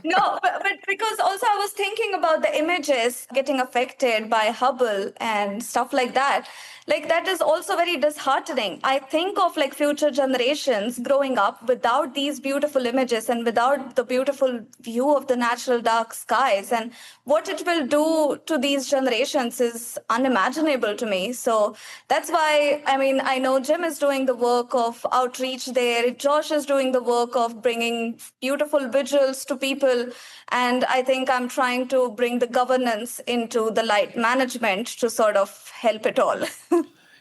[SPEAKER 2] No, but because also I was thinking about the images getting affected by Hubble and stuff like that. Like, that is also very disheartening. I think of like future generations growing up without these beautiful images and without the beautiful view of the natural dark skies. And what it will do to these generations is unimaginable to me. So that's why, I know Jim is doing the work of outreach there. Josh is doing the work of bringing beautiful visuals to people. And I think I'm trying to bring the governance into the light management to sort of help it all.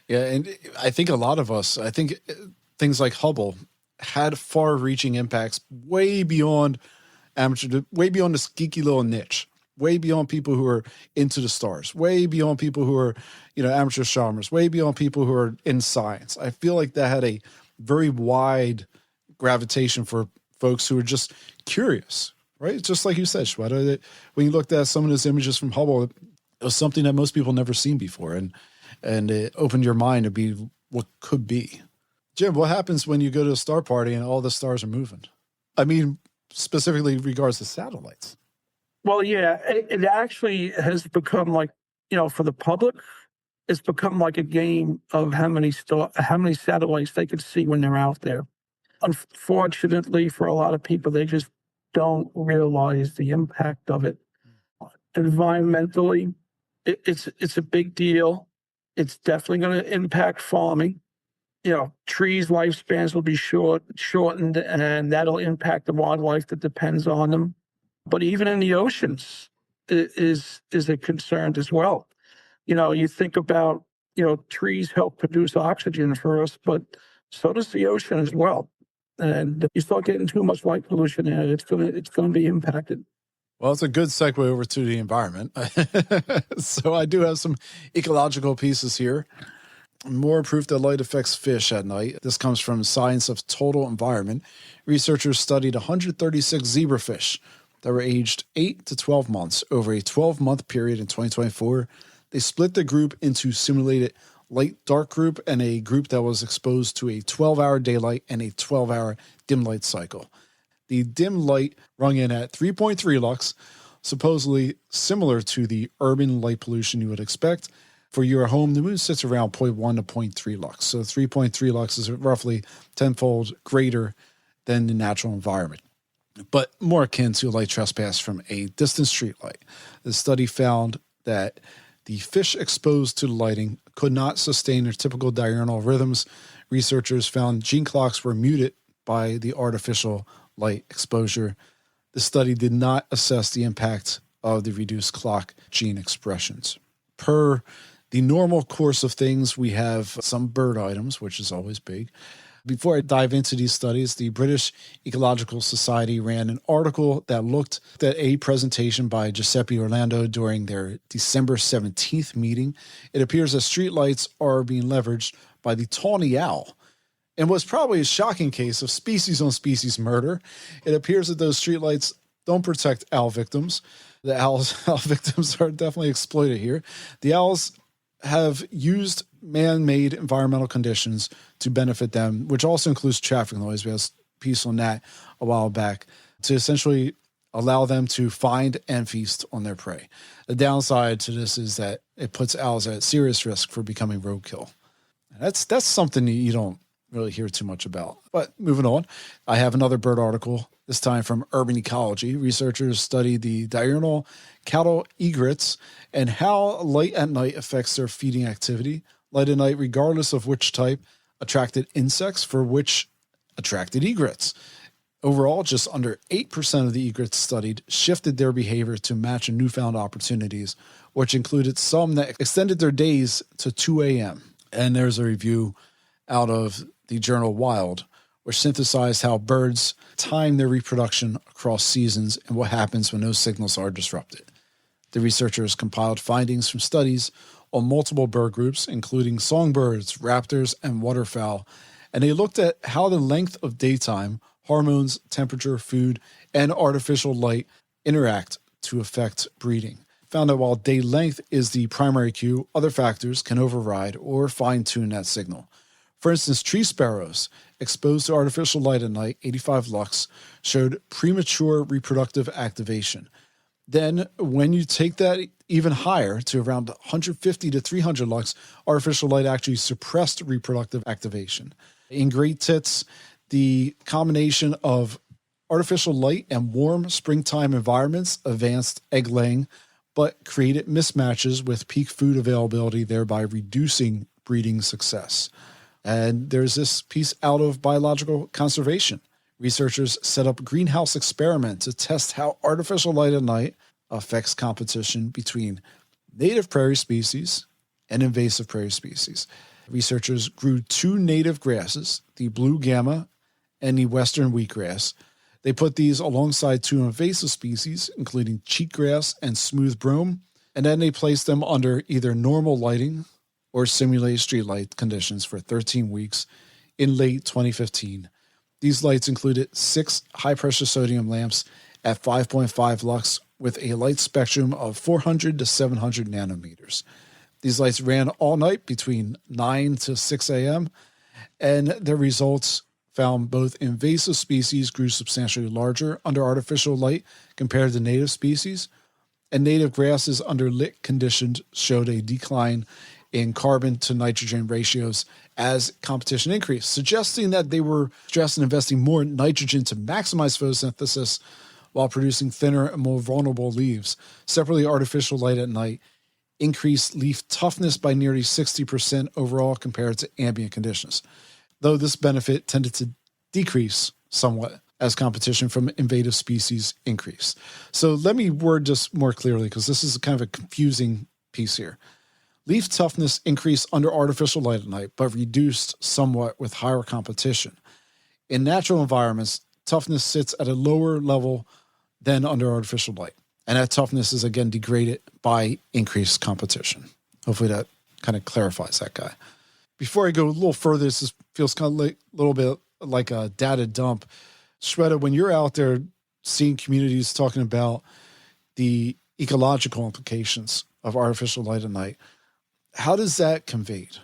[SPEAKER 1] Yeah, and I think a lot of us, things like Hubble had far-reaching impacts way beyond amateur, way beyond this geeky little niche, way beyond people who are into the stars, way beyond people who are, amateur astronomers, way beyond people who are in science. I feel like that had a very wide gravitation for folks who are just curious, right? Just like you said, Shweta, that when you looked at some of those images from Hubble, it was something that most people never seen before, and it opened your mind to be what could be. Jim, what happens when you go to a star party and all the stars are moving? I mean, specifically regards to satellites.
[SPEAKER 3] Well, yeah, it actually has become like, for the public, it's become like a game of how many satellites they can see when they're out there. Unfortunately, for a lot of people, they just don't realize the impact of it. Environmentally, it's a big deal. It's definitely going to impact farming. Trees' lifespans will be shortened, and that'll impact the wildlife that depends on them. But even in the oceans is a concern as well. You think about, trees help produce oxygen for us, but so does the ocean as well. And you start getting too much light pollution in it, it's going to be impacted.
[SPEAKER 1] Well, it's a good segue over to the environment. So I do have some ecological pieces here. More proof that light affects fish at night. This comes from Science of Total Environment. Researchers studied 136 zebrafish that were aged 8 to 12 months over a 12-month period in 2024. They split the group into simulated light-dark group and a group that was exposed to a 12-hour daylight and a 12-hour dim light cycle. The dim light rung in at 3.3 lux, supposedly similar to the urban light pollution you would expect. For your home, the moon sits around 0.1 to 0.3 lux. So 3.3 lux is roughly tenfold greater than the natural environment, but more akin to a light trespass from a distant street light. The study found that the fish exposed to the lighting could not sustain their typical diurnal rhythms. Researchers found gene clocks were muted by the artificial light exposure. The study did not assess the impact of the reduced clock gene expressions. Per the normal course of things, we have some bird items, which is always big. Before I dive into these studies, the British Ecological Society ran an article that looked at a presentation by Giuseppe Orlando during their December 17th meeting. It appears that streetlights are being leveraged by the tawny owl In what's probably a shocking case of species-on-species murder, it appears that those streetlights don't protect owl victims. The owl victims are definitely exploited here. The owls have used man-made environmental conditions to benefit them, which also includes traffic noise. We had a piece on that a while back, to essentially allow them to find and feast on their prey. The downside to this is that it puts owls at serious risk for becoming roadkill. That's something you don't really hear too much about. But moving on, I have another bird article, this time from Urban Ecology. Researchers studied the diurnal cattle egrets and how light at night affects their feeding activity. Light at night, regardless of which type, attracted insects for which attracted egrets. Overall, just under 8% of the egrets studied shifted their behavior to match newfound opportunities, which included some that extended their days to 2 a.m. And there's a review out of the journal Wild, which synthesized how birds time their reproduction across seasons and what happens when those signals are disrupted. The researchers compiled findings from studies on multiple bird groups, including songbirds, raptors, and waterfowl, and they looked at how the length of daytime, hormones, temperature, food, and artificial light interact to affect breeding. Found that while day length is the primary cue, other factors can override or fine-tune that signal. For instance, tree sparrows exposed to artificial light at night, 85 lux, showed premature reproductive activation. Then when you take that even higher to around 150 to 300 lux, artificial light actually suppressed reproductive activation. In great tits, the combination of artificial light and warm springtime environments advanced egg laying, but created mismatches with peak food availability, thereby reducing breeding success. And there's this piece out of biological conservation. Researchers set up a greenhouse experiment to test how artificial light at night affects competition between native prairie species and invasive prairie species. Researchers grew 2 native grasses, the blue gamma and the western wheatgrass. They put these alongside 2 invasive species, including cheatgrass and smooth brome, and then they placed them under either normal lighting or simulated street light conditions for 13 weeks in late 2015. These lights included 6 high-pressure sodium lamps at 5.5 lux with a light spectrum of 400 to 700 nanometers. These lights ran all night between 9 to 6 a.m., and their results found both invasive species grew substantially larger under artificial light compared to native species, and native grasses under lit conditions showed a decline in carbon to nitrogen ratios as competition increased, suggesting that they were stressed in investing more nitrogen to maximize photosynthesis while producing thinner and more vulnerable leaves. Separately, artificial light at night increased leaf toughness by nearly 60% overall compared to ambient conditions, though this benefit tended to decrease somewhat as competition from invasive species increased. So let me word this more clearly, because this is kind of a confusing piece here. Leaf toughness increased under artificial light at night, but reduced somewhat with higher competition. In natural environments, toughness sits at a lower level than under artificial light. And that toughness is again degraded by increased competition. Hopefully that kind of clarifies that guy. Before I go a little further, this feels kind of like a little bit like a data dump. Shweta, when you're out there seeing communities talking about the ecological implications of artificial light at night, how does that conveyed?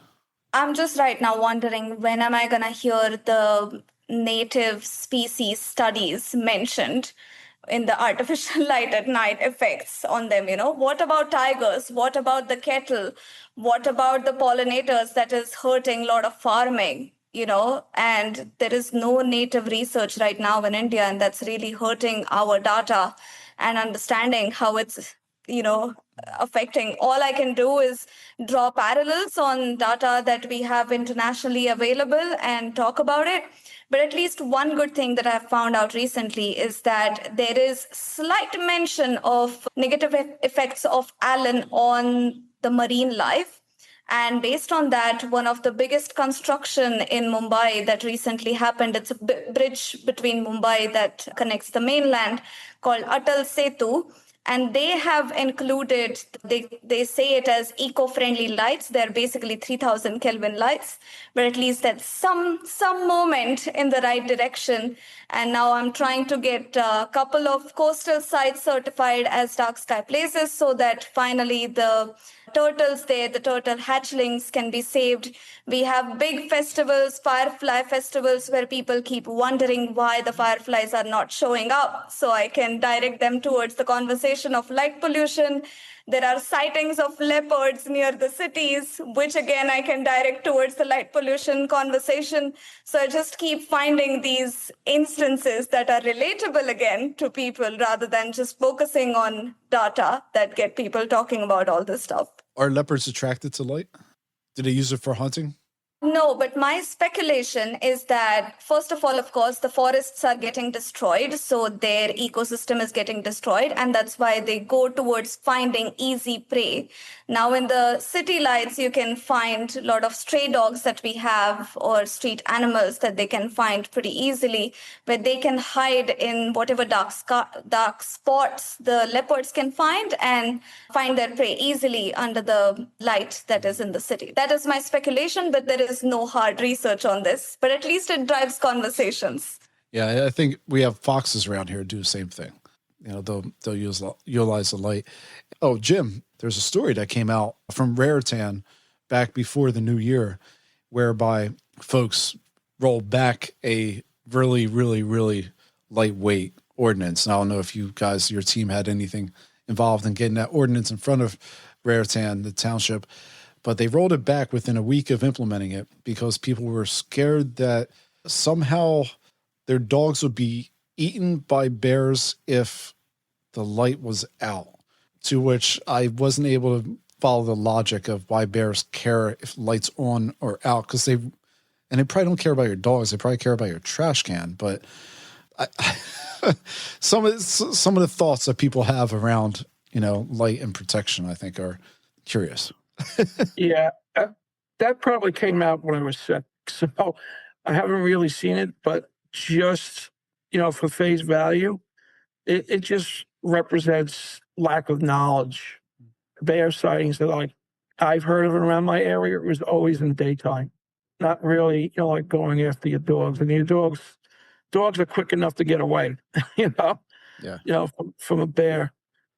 [SPEAKER 2] I'm just right now wondering, when am I going to hear the native species studies mentioned in the artificial light at night effects on them? What about tigers? What about the kettle? What about the pollinators that is hurting a lot of farming? And there is no native research right now in India, and that's really hurting our data and understanding how it's affecting. All I can do is draw parallels on data that we have internationally available and talk about it. But at least one good thing that I've found out recently is that there is slight mention of negative effects of ALAN on the marine life. And based on that, one of the biggest construction in Mumbai that recently happened, it's a bridge between Mumbai that connects the mainland called Atal Setu. And they have included, they say it as eco-friendly lights. They're basically 3000 Kelvin lights, but at least that's some moment in the right direction. And now I'm trying to get a couple of coastal sites certified as dark sky places so that finally the turtles there, the turtle hatchlings, can be saved. We have big festivals, firefly festivals, where people keep wondering why the fireflies are not showing up. So I can direct them towards the conversation of light pollution. There are sightings of leopards near the cities, which again I can direct towards the light pollution conversation. So I just keep finding these instances that are relatable again to people rather than just focusing on data that get people talking about all this stuff.
[SPEAKER 1] Are leopards attracted to light? Do they use it for hunting?
[SPEAKER 2] No, but my speculation is that, first of all, of course, the forests are getting destroyed, so their ecosystem is getting destroyed, and that's why they go towards finding easy prey. Now, in the city lights, you can find a lot of stray dogs that we have or street animals that they can find pretty easily, where they can hide in whatever dark spots the leopards can find and find their prey easily under the light that is in the city. That is my speculation, but there is no hard research on this, but at least it drives conversations.
[SPEAKER 1] Yeah, I think we have foxes around here who do the same thing. They'll utilize the light. Oh, Jim, there's a story that came out from Raritan back before the new year, whereby folks rolled back a really, really, really lightweight ordinance. And I don't know if you guys, your team, had anything involved in getting that ordinance in front of Raritan, the township, but they rolled it back within a week of implementing it because people were scared that somehow their dogs would be eaten by bears if the light was out, to which I wasn't able to follow the logic of why bears care if light's on or out, because they probably don't care about your dogs. They probably care about your trash can. But some of the thoughts that people have around, light and protection, I think, are curious.
[SPEAKER 3] Yeah, that probably came out when I was sick. So I haven't really seen it, but just, for face value, it just represents lack of knowledge. Bear sightings that I've heard of around my area, it was always in the daytime, not really, like going after your dogs. And your dogs are quick enough to get away,
[SPEAKER 1] Yeah.
[SPEAKER 3] From a bear.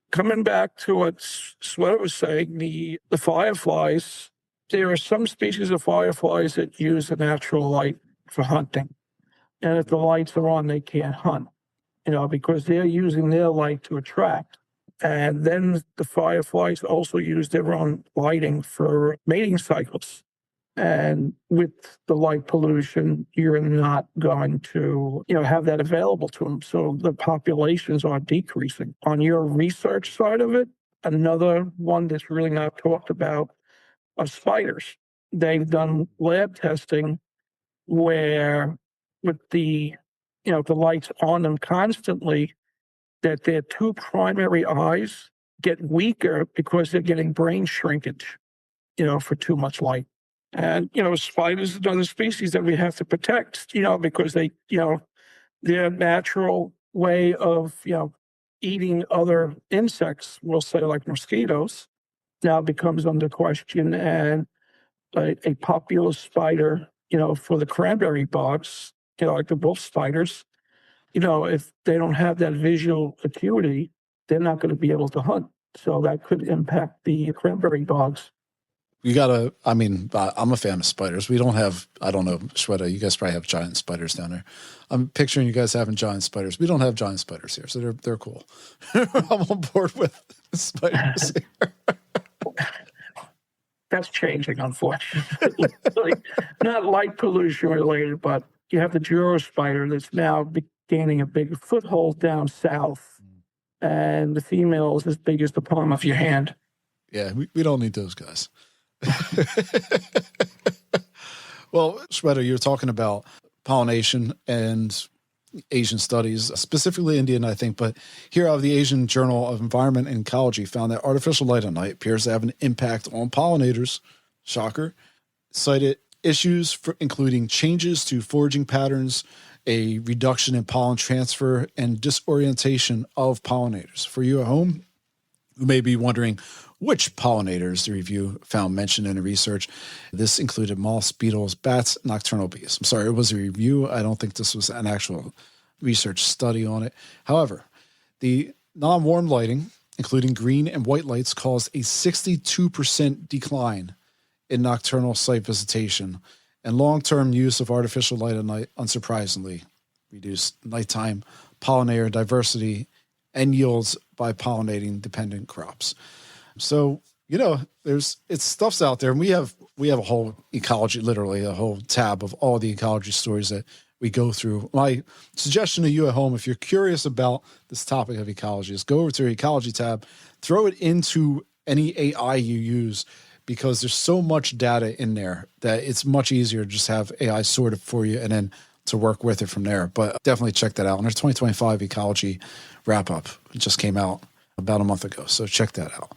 [SPEAKER 3] Coming back to what Shweta was saying, the fireflies, there are some species of fireflies that use the natural light for hunting. And if the lights are on, they can't hunt, because they're using their light to attract. And then the fireflies also use their own lighting for mating cycles. And with the light pollution, you're not going to, have that available to them. So the populations are decreasing. On your research side of it, another one that's really not talked about are spiders. They've done lab testing where with the lights on them constantly, that their two primary eyes get weaker because they're getting brain shrinkage, for too much light. And, spiders are another species that we have to protect, because they, their natural way of, eating other insects, we'll say like mosquitoes, now becomes under question. And a popular spider, for the cranberry bogs, like the wolf spiders, if they don't have that visual acuity, they're not going to be able to hunt. So that could impact the cranberry bogs.
[SPEAKER 1] I'm a fan of spiders. We don't have, I don't know, Shweta, you guys probably have giant spiders down there. I'm picturing you guys having giant spiders. We don't have giant spiders here, so they're cool. I'm on board with spiders here.
[SPEAKER 3] That's changing, unfortunately. Not light pollution related, but you have the Dury spider that's now gaining a big foothold down south, and the female is as big as the palm of your hand.
[SPEAKER 1] Yeah, we don't need those guys. Well, Shweta, you're talking about pollination and Asian studies, specifically Indian, I think, but here out of the Asian Journal of Environment and Ecology found that artificial light at night appears to have an impact on pollinators. Shocker. Cited issues including changes to foraging patterns, a reduction in pollen transfer, and disorientation of pollinators. For you at home, who may be wondering which pollinators the review found mentioned in the research. This included moths, beetles, bats, nocturnal bees. I'm sorry, it was a review. I don't think this was an actual research study on it. However, the non-warm lighting, including green and white lights, caused a 62% decline in nocturnal site visitation, and long-term use of artificial light at night, unsurprisingly, reduced nighttime pollinator diversity and yields by pollinating dependent crops. So, it's stuff's out there, and we have a whole ecology, literally a whole tab of all the ecology stories that we go through. My suggestion to you at home, if you're curious about this topic of ecology, is go over to your ecology tab, throw it into any AI you use, because there's so much data in there that it's much easier to just have AI sort it for you and then to work with it from there. But definitely check that out. And there's 2025 ecology wrap up. It just came out about a month ago. So check that out.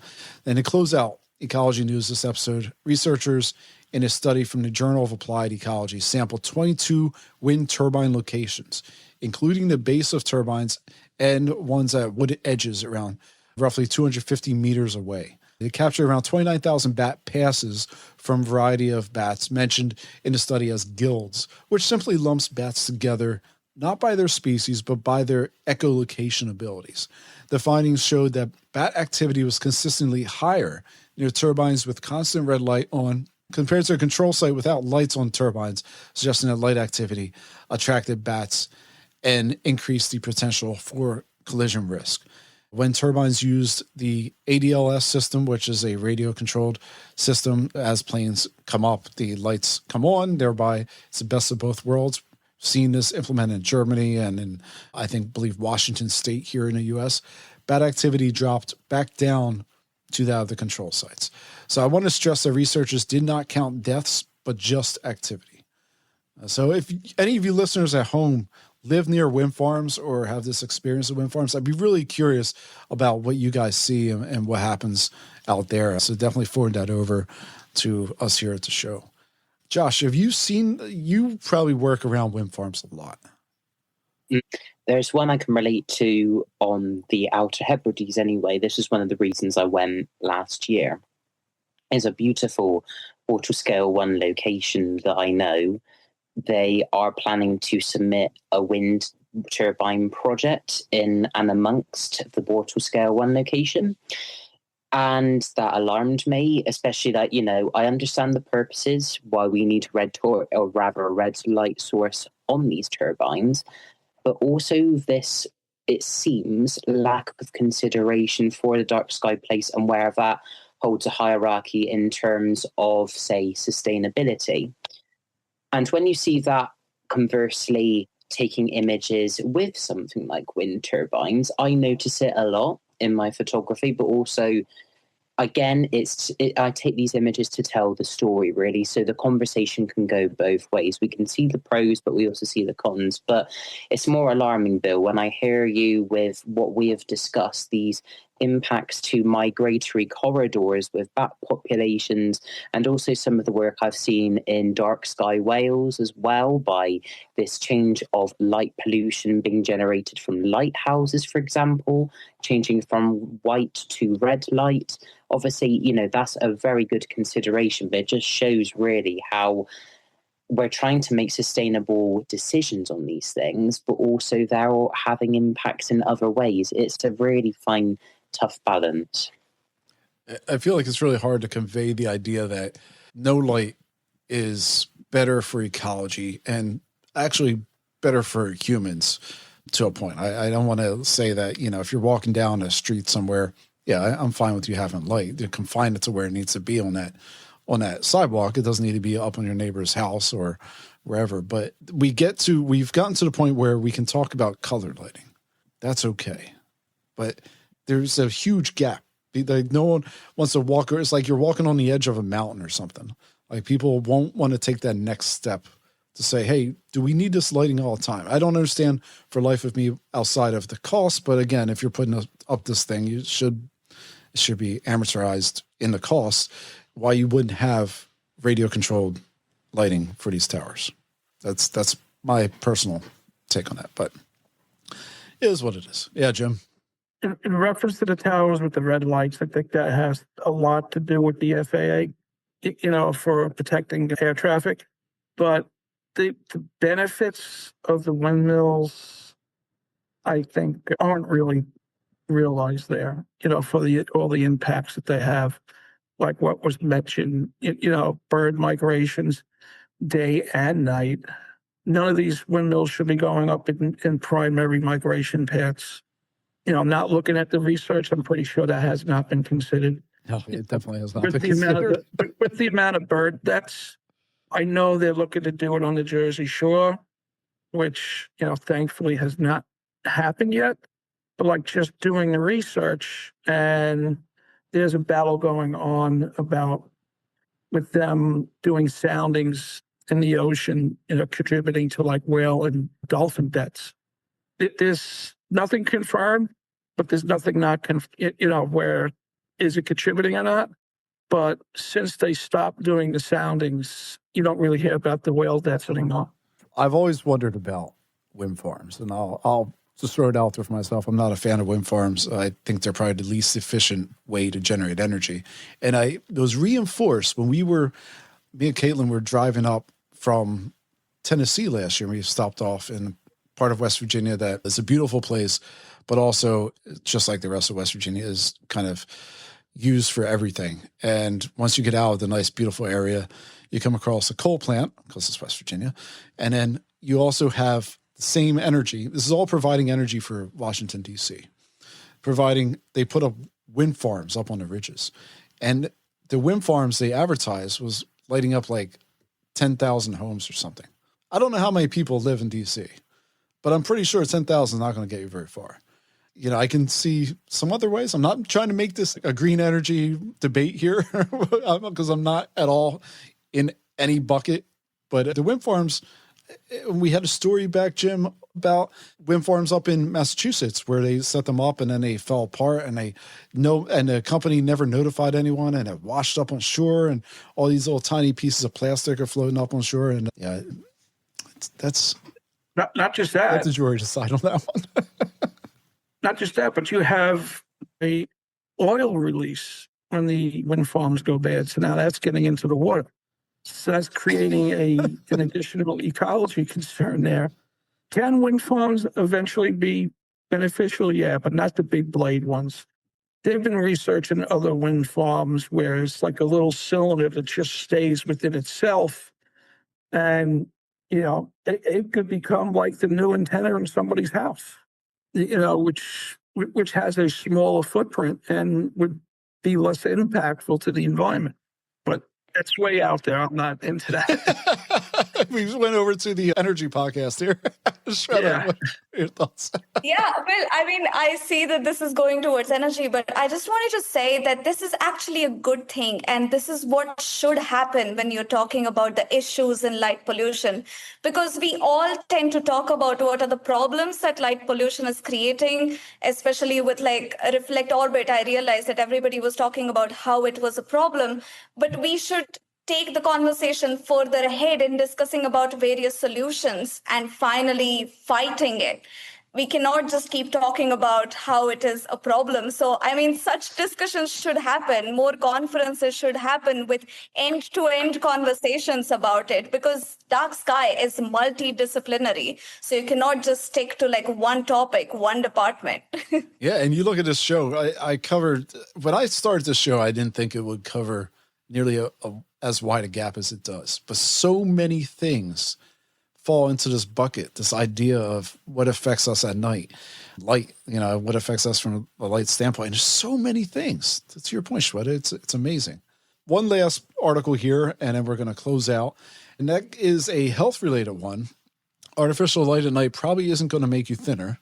[SPEAKER 1] And to close out ecology news this episode, researchers in a study from the Journal of Applied Ecology sampled 22 wind turbine locations, including the base of turbines and ones at wooded edges around roughly 250 meters away. They captured around 29,000 bat passes from a variety of bats mentioned in the study as guilds, which simply lumps bats together not by their species, but by their echolocation abilities. The findings showed that bat activity was consistently higher near turbines with constant red light on compared to a control site without lights on turbines, suggesting that light activity attracted bats and increased the potential for collision risk. When turbines used the ADLS system, which is a radio-controlled system, as planes come up, the lights come on, thereby it's the best of both worlds. Seen this implemented in Germany and in, believe Washington State here in the U.S. Bat activity dropped back down to that of the control sites. So I want to stress that researchers did not count deaths, but just activity. So if any of you listeners at home live near wind farms or have this experience of wind farms, I'd be really curious about what you guys see and what happens out there. So definitely forward that over to us here at the show. Josh, you probably work around wind farms a lot.
[SPEAKER 4] There's one I can relate to on the Outer Hebrides anyway. This is one of the reasons I went last year. It's a beautiful water scale 1 location that I know. They are planning to submit a wind turbine project in and amongst the water scale 1 location. And that alarmed me, especially that, I understand the purposes why we need a red light source on these turbines, but also this, it seems, lack of consideration for the dark sky place and where that holds a hierarchy in terms of, say, sustainability. And when you see that conversely taking images with something like wind turbines, I notice it a lot in my photography, but also, again, I take these images to tell the story, really. So the conversation can go both ways. We can see the pros, but we also see the cons. But it's more alarming, Bill, when I hear you with what we have discussed, these impacts to migratory corridors with bat populations, and also some of the work I've seen in dark sky whales as well, by this change of light pollution being generated from lighthouses, for example, changing from white to red light. Obviously, that's a very good consideration, but it just shows really how we're trying to make sustainable decisions on these things, but also they're having impacts in other ways. It's a really fine, tough balance.
[SPEAKER 1] I feel like it's really hard to convey the idea that no light is better for ecology and actually better for humans to a point. I don't want to say that, if you're walking down a street somewhere, yeah, I'm fine with you having light. You confine it to where it needs to be on that sidewalk. It doesn't need to be up on your neighbor's house or wherever. But we've gotten to the point where we can talk about colored lighting. That's okay. But there's a huge gap. Like, no one wants to walk. It's like you're walking on the edge of a mountain or something. Like, people won't want to take that next step to say, hey, do we need this lighting all the time? I don't understand for life of me outside of the cost. But again, if you're putting up this thing, it should be amortized in the cost. Why you wouldn't have radio controlled lighting for these towers? That's my personal take on that. But it is what it is. Yeah, Jim.
[SPEAKER 3] in reference to the towers with the red lights, I think that has a lot to do with the FAA, for protecting air traffic. But the benefits of the windmills, I think, aren't really realized there, for all the impacts that they have, like what was mentioned, bird migrations, day and night. None of these windmills should be going up in primary migration paths. I'm not looking at the research. I'm pretty sure that has not been considered.
[SPEAKER 1] No, it definitely has not
[SPEAKER 3] With
[SPEAKER 1] been
[SPEAKER 3] the amount
[SPEAKER 1] considered.
[SPEAKER 3] with the amount of bird, I know they're looking to do it on the Jersey Shore, which, thankfully has not happened yet. But like just doing the research, and there's a battle going on with them doing soundings in the ocean, contributing to like whale and dolphin deaths. There's nothing confirmed, but there's nothing not, where is it contributing or not? But since they stopped doing the soundings, you don't really hear about the whale deaths anymore.
[SPEAKER 1] I've always wondered about wind farms, and I'll just throw it out there for myself. I'm not a fan of wind farms. I think they're probably the least efficient way to generate energy. And it was reinforced when me and Caitlin were driving up from Tennessee last year. We stopped off in part of West Virginia that is a beautiful place, but also, just like the rest of West Virginia, is kind of used for everything. And once you get out of the nice, beautiful area, you come across a coal plant, because it's West Virginia, and then you also have the same energy. This is all providing energy for Washington, D.C. They put up wind farms up on the ridges. And the wind farms they advertised was lighting up like 10,000 homes or something. I don't know how many people live in D.C., but I'm pretty sure 10,000 is not going to get you very far. I can see some other ways. I'm not trying to make this a green energy debate here because I'm not at all in any bucket. But the wind farms, we had a story back, Jim, about wind farms up in Massachusetts where they set them up and then they fell apart and the company never notified anyone and it washed up on shore and all these little tiny pieces of plastic are floating up on shore. And yeah, that's
[SPEAKER 3] not just that.
[SPEAKER 1] Let the jury decide on that one.
[SPEAKER 3] Not just that, but you have a oil release when the wind farms go bad. So now that's getting into the water. So that's creating an additional ecology concern there. Can wind farms eventually be beneficial? Yeah, but not the big blade ones. They've been researching other wind farms where it's like a little cylinder that just stays within itself. And, it could become like the new antenna in somebody's house, which has a smaller footprint and would be less impactful to the environment. But that's way out there. I'm not into that.
[SPEAKER 1] We just went over to the energy podcast here. Shweta, what are your thoughts?
[SPEAKER 2] Yeah, well, I see that this is going towards energy, but I just wanted to say that this is actually a good thing. And this is what should happen when you're talking about the issues in light pollution, because we all tend to talk about what are the problems that light pollution is creating, especially with like Reflect Orbit. I realized that everybody was talking about how it was a problem, but we should take the conversation further ahead in discussing about various solutions and finally fighting it. We cannot just keep talking about how it is a problem. So, such discussions should happen. More conferences should happen with end-to-end conversations about it, because dark sky is multidisciplinary. So you cannot just stick to like one topic, one department.
[SPEAKER 1] Yeah, and you look at this show, I covered, when I started this show, I didn't think it would cover nearly as wide a gap as it does. But so many things fall into this bucket, this idea of what affects us at night. Light, what affects us from a light standpoint. And there's so many things. To your point, Shweta, it's amazing. One last article here, and then we're going to close out. And that is a health-related one. Artificial light at night probably isn't going to make you thinner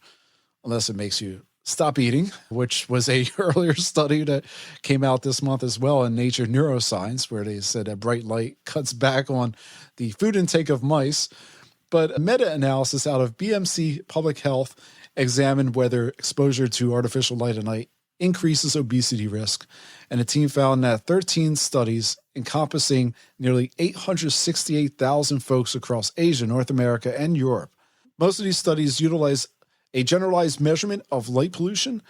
[SPEAKER 1] unless it makes you stop eating, which was a earlier study that came out this month as well in Nature Neuroscience, where they said that bright light cuts back on the food intake of mice. But a meta-analysis out of BMC Public Health examined whether exposure to artificial light at night increases obesity risk. And the team found that 13 studies encompassing nearly 868,000 folks across Asia, North America, and Europe. Most of these studies utilize a generalized measurement of light pollution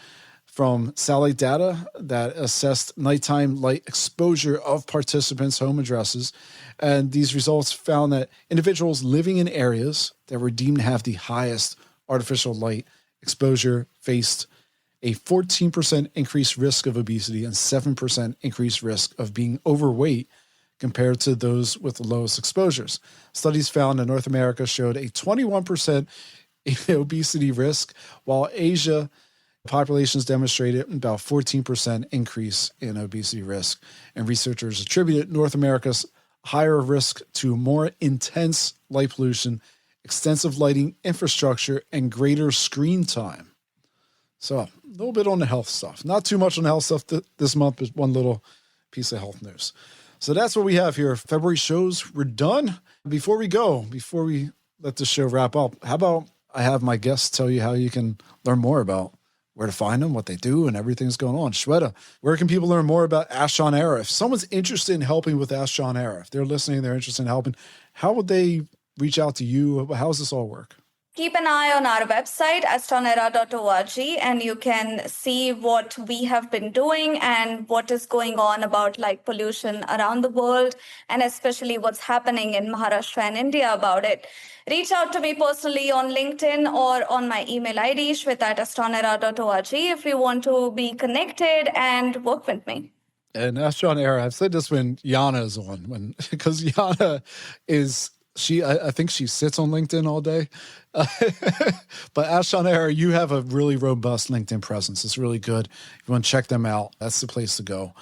[SPEAKER 1] from satellite data that assessed nighttime light exposure of participants' home addresses. And these results found that individuals living in areas that were deemed to have the highest artificial light exposure faced a 14% increased risk of obesity and 7% increased risk of being overweight compared to those with the lowest exposures. Studies found in North America showed a 21% obesity risk, while Asia populations demonstrated about 14% increase in obesity risk. And researchers attributed North America's higher risk to more intense light pollution, extensive lighting infrastructure, and greater screen time. So a little bit on the health stuff. Not too much on the health stuff this month, but one little piece of health news. So that's what we have here. February shows, we're done. Before we let the show wrap up, how about I have my guests tell you how you can learn more about where to find them, what they do, and everything's going on. Shweta, where can people learn more about AstronEra? If someone's interested in helping with AstronEra, if they're listening, they're interested in helping, how would they reach out to you? How does this all work?
[SPEAKER 2] Keep an eye on our website, astronera.org, and you can see what we have been doing and what is going on about light pollution around the world, and especially what's happening in Maharashtra and India about it. Reach out to me personally on LinkedIn or on my email ID, shweta@astronera.org, if you want to be connected and work with me.
[SPEAKER 1] And AstronEra, I've said this when Yana is on, because Yana is... I think she sits on LinkedIn all day. But AstronEra, you have a really robust LinkedIn presence. It's really good. If you want to check them out, that's the place to go.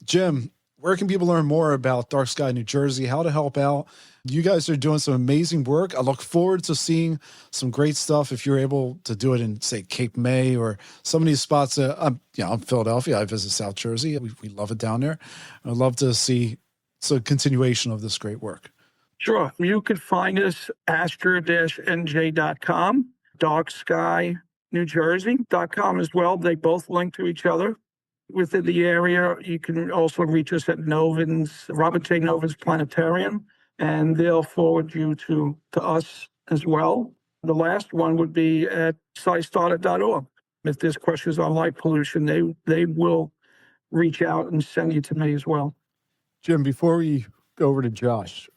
[SPEAKER 1] Jim, where can people learn more about Dark Sky New Jersey, how to help out? You guys are doing some amazing work. I look forward to seeing some great stuff if you're able to do it in, say, Cape May or some of these spots. I'm Philadelphia. I visit South Jersey. We love it down there. I'd love to see a continuation of this great work.
[SPEAKER 3] Sure. You could find us astra-nj.com, darksky.newjersey.com as well. They both link to each other. Within the area, you can also reach us at Robert J. Novin's Planetarium, and they'll forward you to us as well. The last one would be at scistarter.org. If there's questions on light pollution, they will reach out and send you to me as well.
[SPEAKER 1] Jim, before we go over to Josh,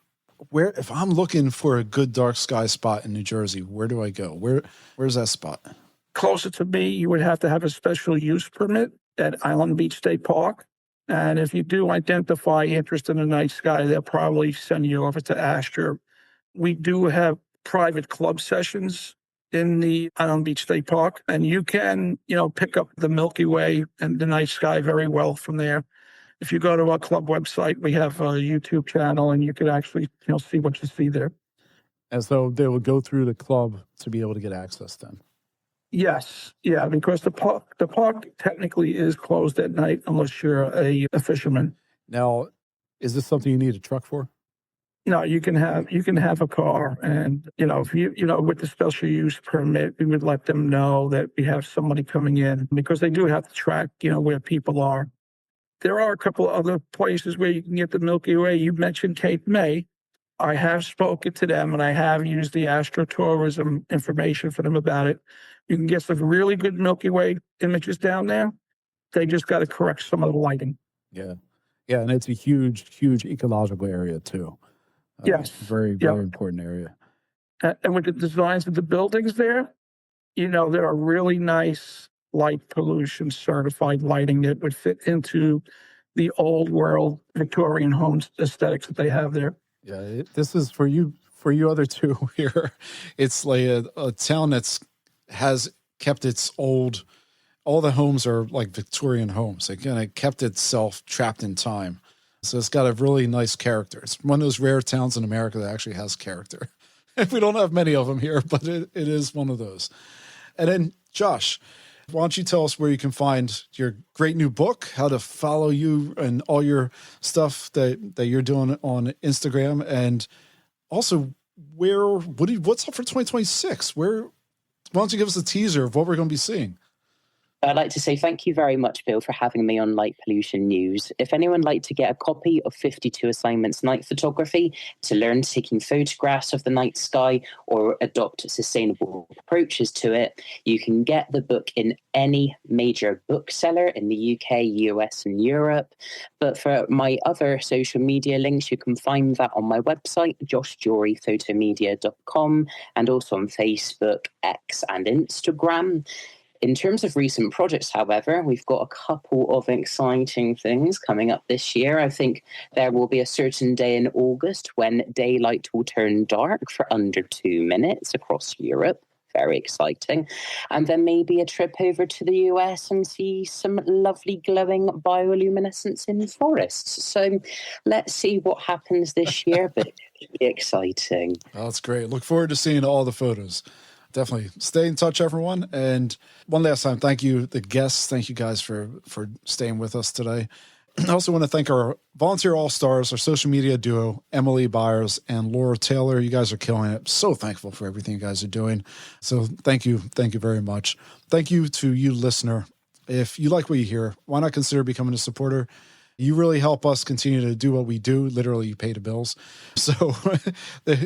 [SPEAKER 1] if I'm looking for a good dark sky spot in New Jersey, where do I go? Where's that spot?
[SPEAKER 3] Closer to me, you would have to have a special use permit at Island Beach State Park. And if you do identify interest in the night sky, they'll probably send you over to Astra. We do have private club sessions in the Island Beach State Park, and you can, pick up the Milky Way and the night sky very well from there. If you go to our club website, we have a YouTube channel, and you can actually, see what you see there.
[SPEAKER 1] And so they will go through the club to be able to get access then?
[SPEAKER 3] Yes. Yeah, because the park technically is closed at night unless you're a fisherman.
[SPEAKER 1] Now, is this something you need a truck for?
[SPEAKER 3] No, you can have a car, and if you with the special use permit, we would let them know that we have somebody coming in, because they do have to track where people are. There are a couple of other places where you can get the Milky Way. You mentioned Cape May. I have spoken to them, and I have used the astrotourism information for them about it. You can get some really good Milky Way images down there. They just got to correct some of the lighting.
[SPEAKER 1] Yeah. Yeah, and it's a huge, huge ecological area too.
[SPEAKER 3] Yes.
[SPEAKER 1] Very, very important area.
[SPEAKER 3] And with the designs of the buildings there, there are really nice light pollution certified lighting that would fit into the old world Victorian homes aesthetics that they have there.
[SPEAKER 1] Yeah, this is for you other two here. It's like a town has kept its old, all the homes are like Victorian homes. It kind of kept itself trapped in time. So it's got a really nice character. It's one of those rare towns in America that actually has character. We don't have many of them here, but it is one of those. And then Josh, why don't you tell us where you can find your great new book, how to follow you and all your stuff that you're doing on Instagram, and also what's up for 2026? Why don't you give us a teaser of what we're going to be seeing?
[SPEAKER 4] I'd like to say thank you very much, Bill, for having me on Light Pollution News. If anyone would like to get a copy of 52 Assignments Night Photography to learn taking photographs of the night sky or adopt sustainable approaches to it, you can get the book in any major bookseller in the UK, US, and Europe. But for my other social media links, you can find that on my website, joshjuryphotomedia.com, and also on Facebook, X, and Instagram. In terms of recent projects, however, we've got a couple of exciting things coming up this year. I think there will be a certain day in August when daylight will turn dark for under 2 minutes across Europe. Very exciting. And then maybe a trip over to the US and see some lovely glowing bioluminescence in forests. So let's see what happens this year, but it'll be exciting.
[SPEAKER 1] Oh, that's great. Look forward to seeing all the photos. Definitely stay in touch, everyone. And one last time, thank you, the guests. Thank you guys for staying with us today. I also want to thank our volunteer all-stars, our social media duo, Emily Byers and Laura Taylor. You guys are killing it. So thankful for everything you guys are doing. So thank you. Thank you very much. Thank you to you, listener. If you like what you hear, why not consider becoming a supporter? You really help us continue to do what we do. Literally, you pay the bills. So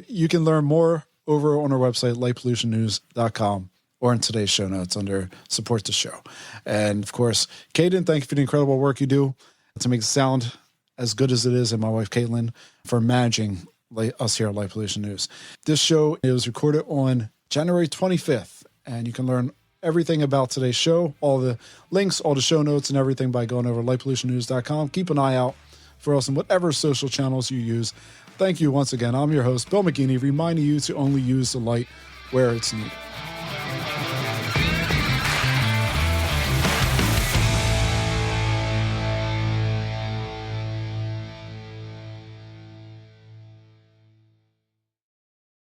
[SPEAKER 1] you can learn more over on our website, lightpollutionnews.com, or in today's show notes under support the show. And of course, Caden, thank you for the incredible work you do to make it sound as good as it is, and my wife, Caitlin, for managing us here at Light Pollution News. This show is recorded on January 25th, and you can learn everything about today's show, all the links, all the show notes, and everything by going over to lightpollutionnews.com. Keep an eye out for us on whatever social channels you use. Thank you once again. I'm your host, Bill McGinney, reminding you to only use the light where it's needed.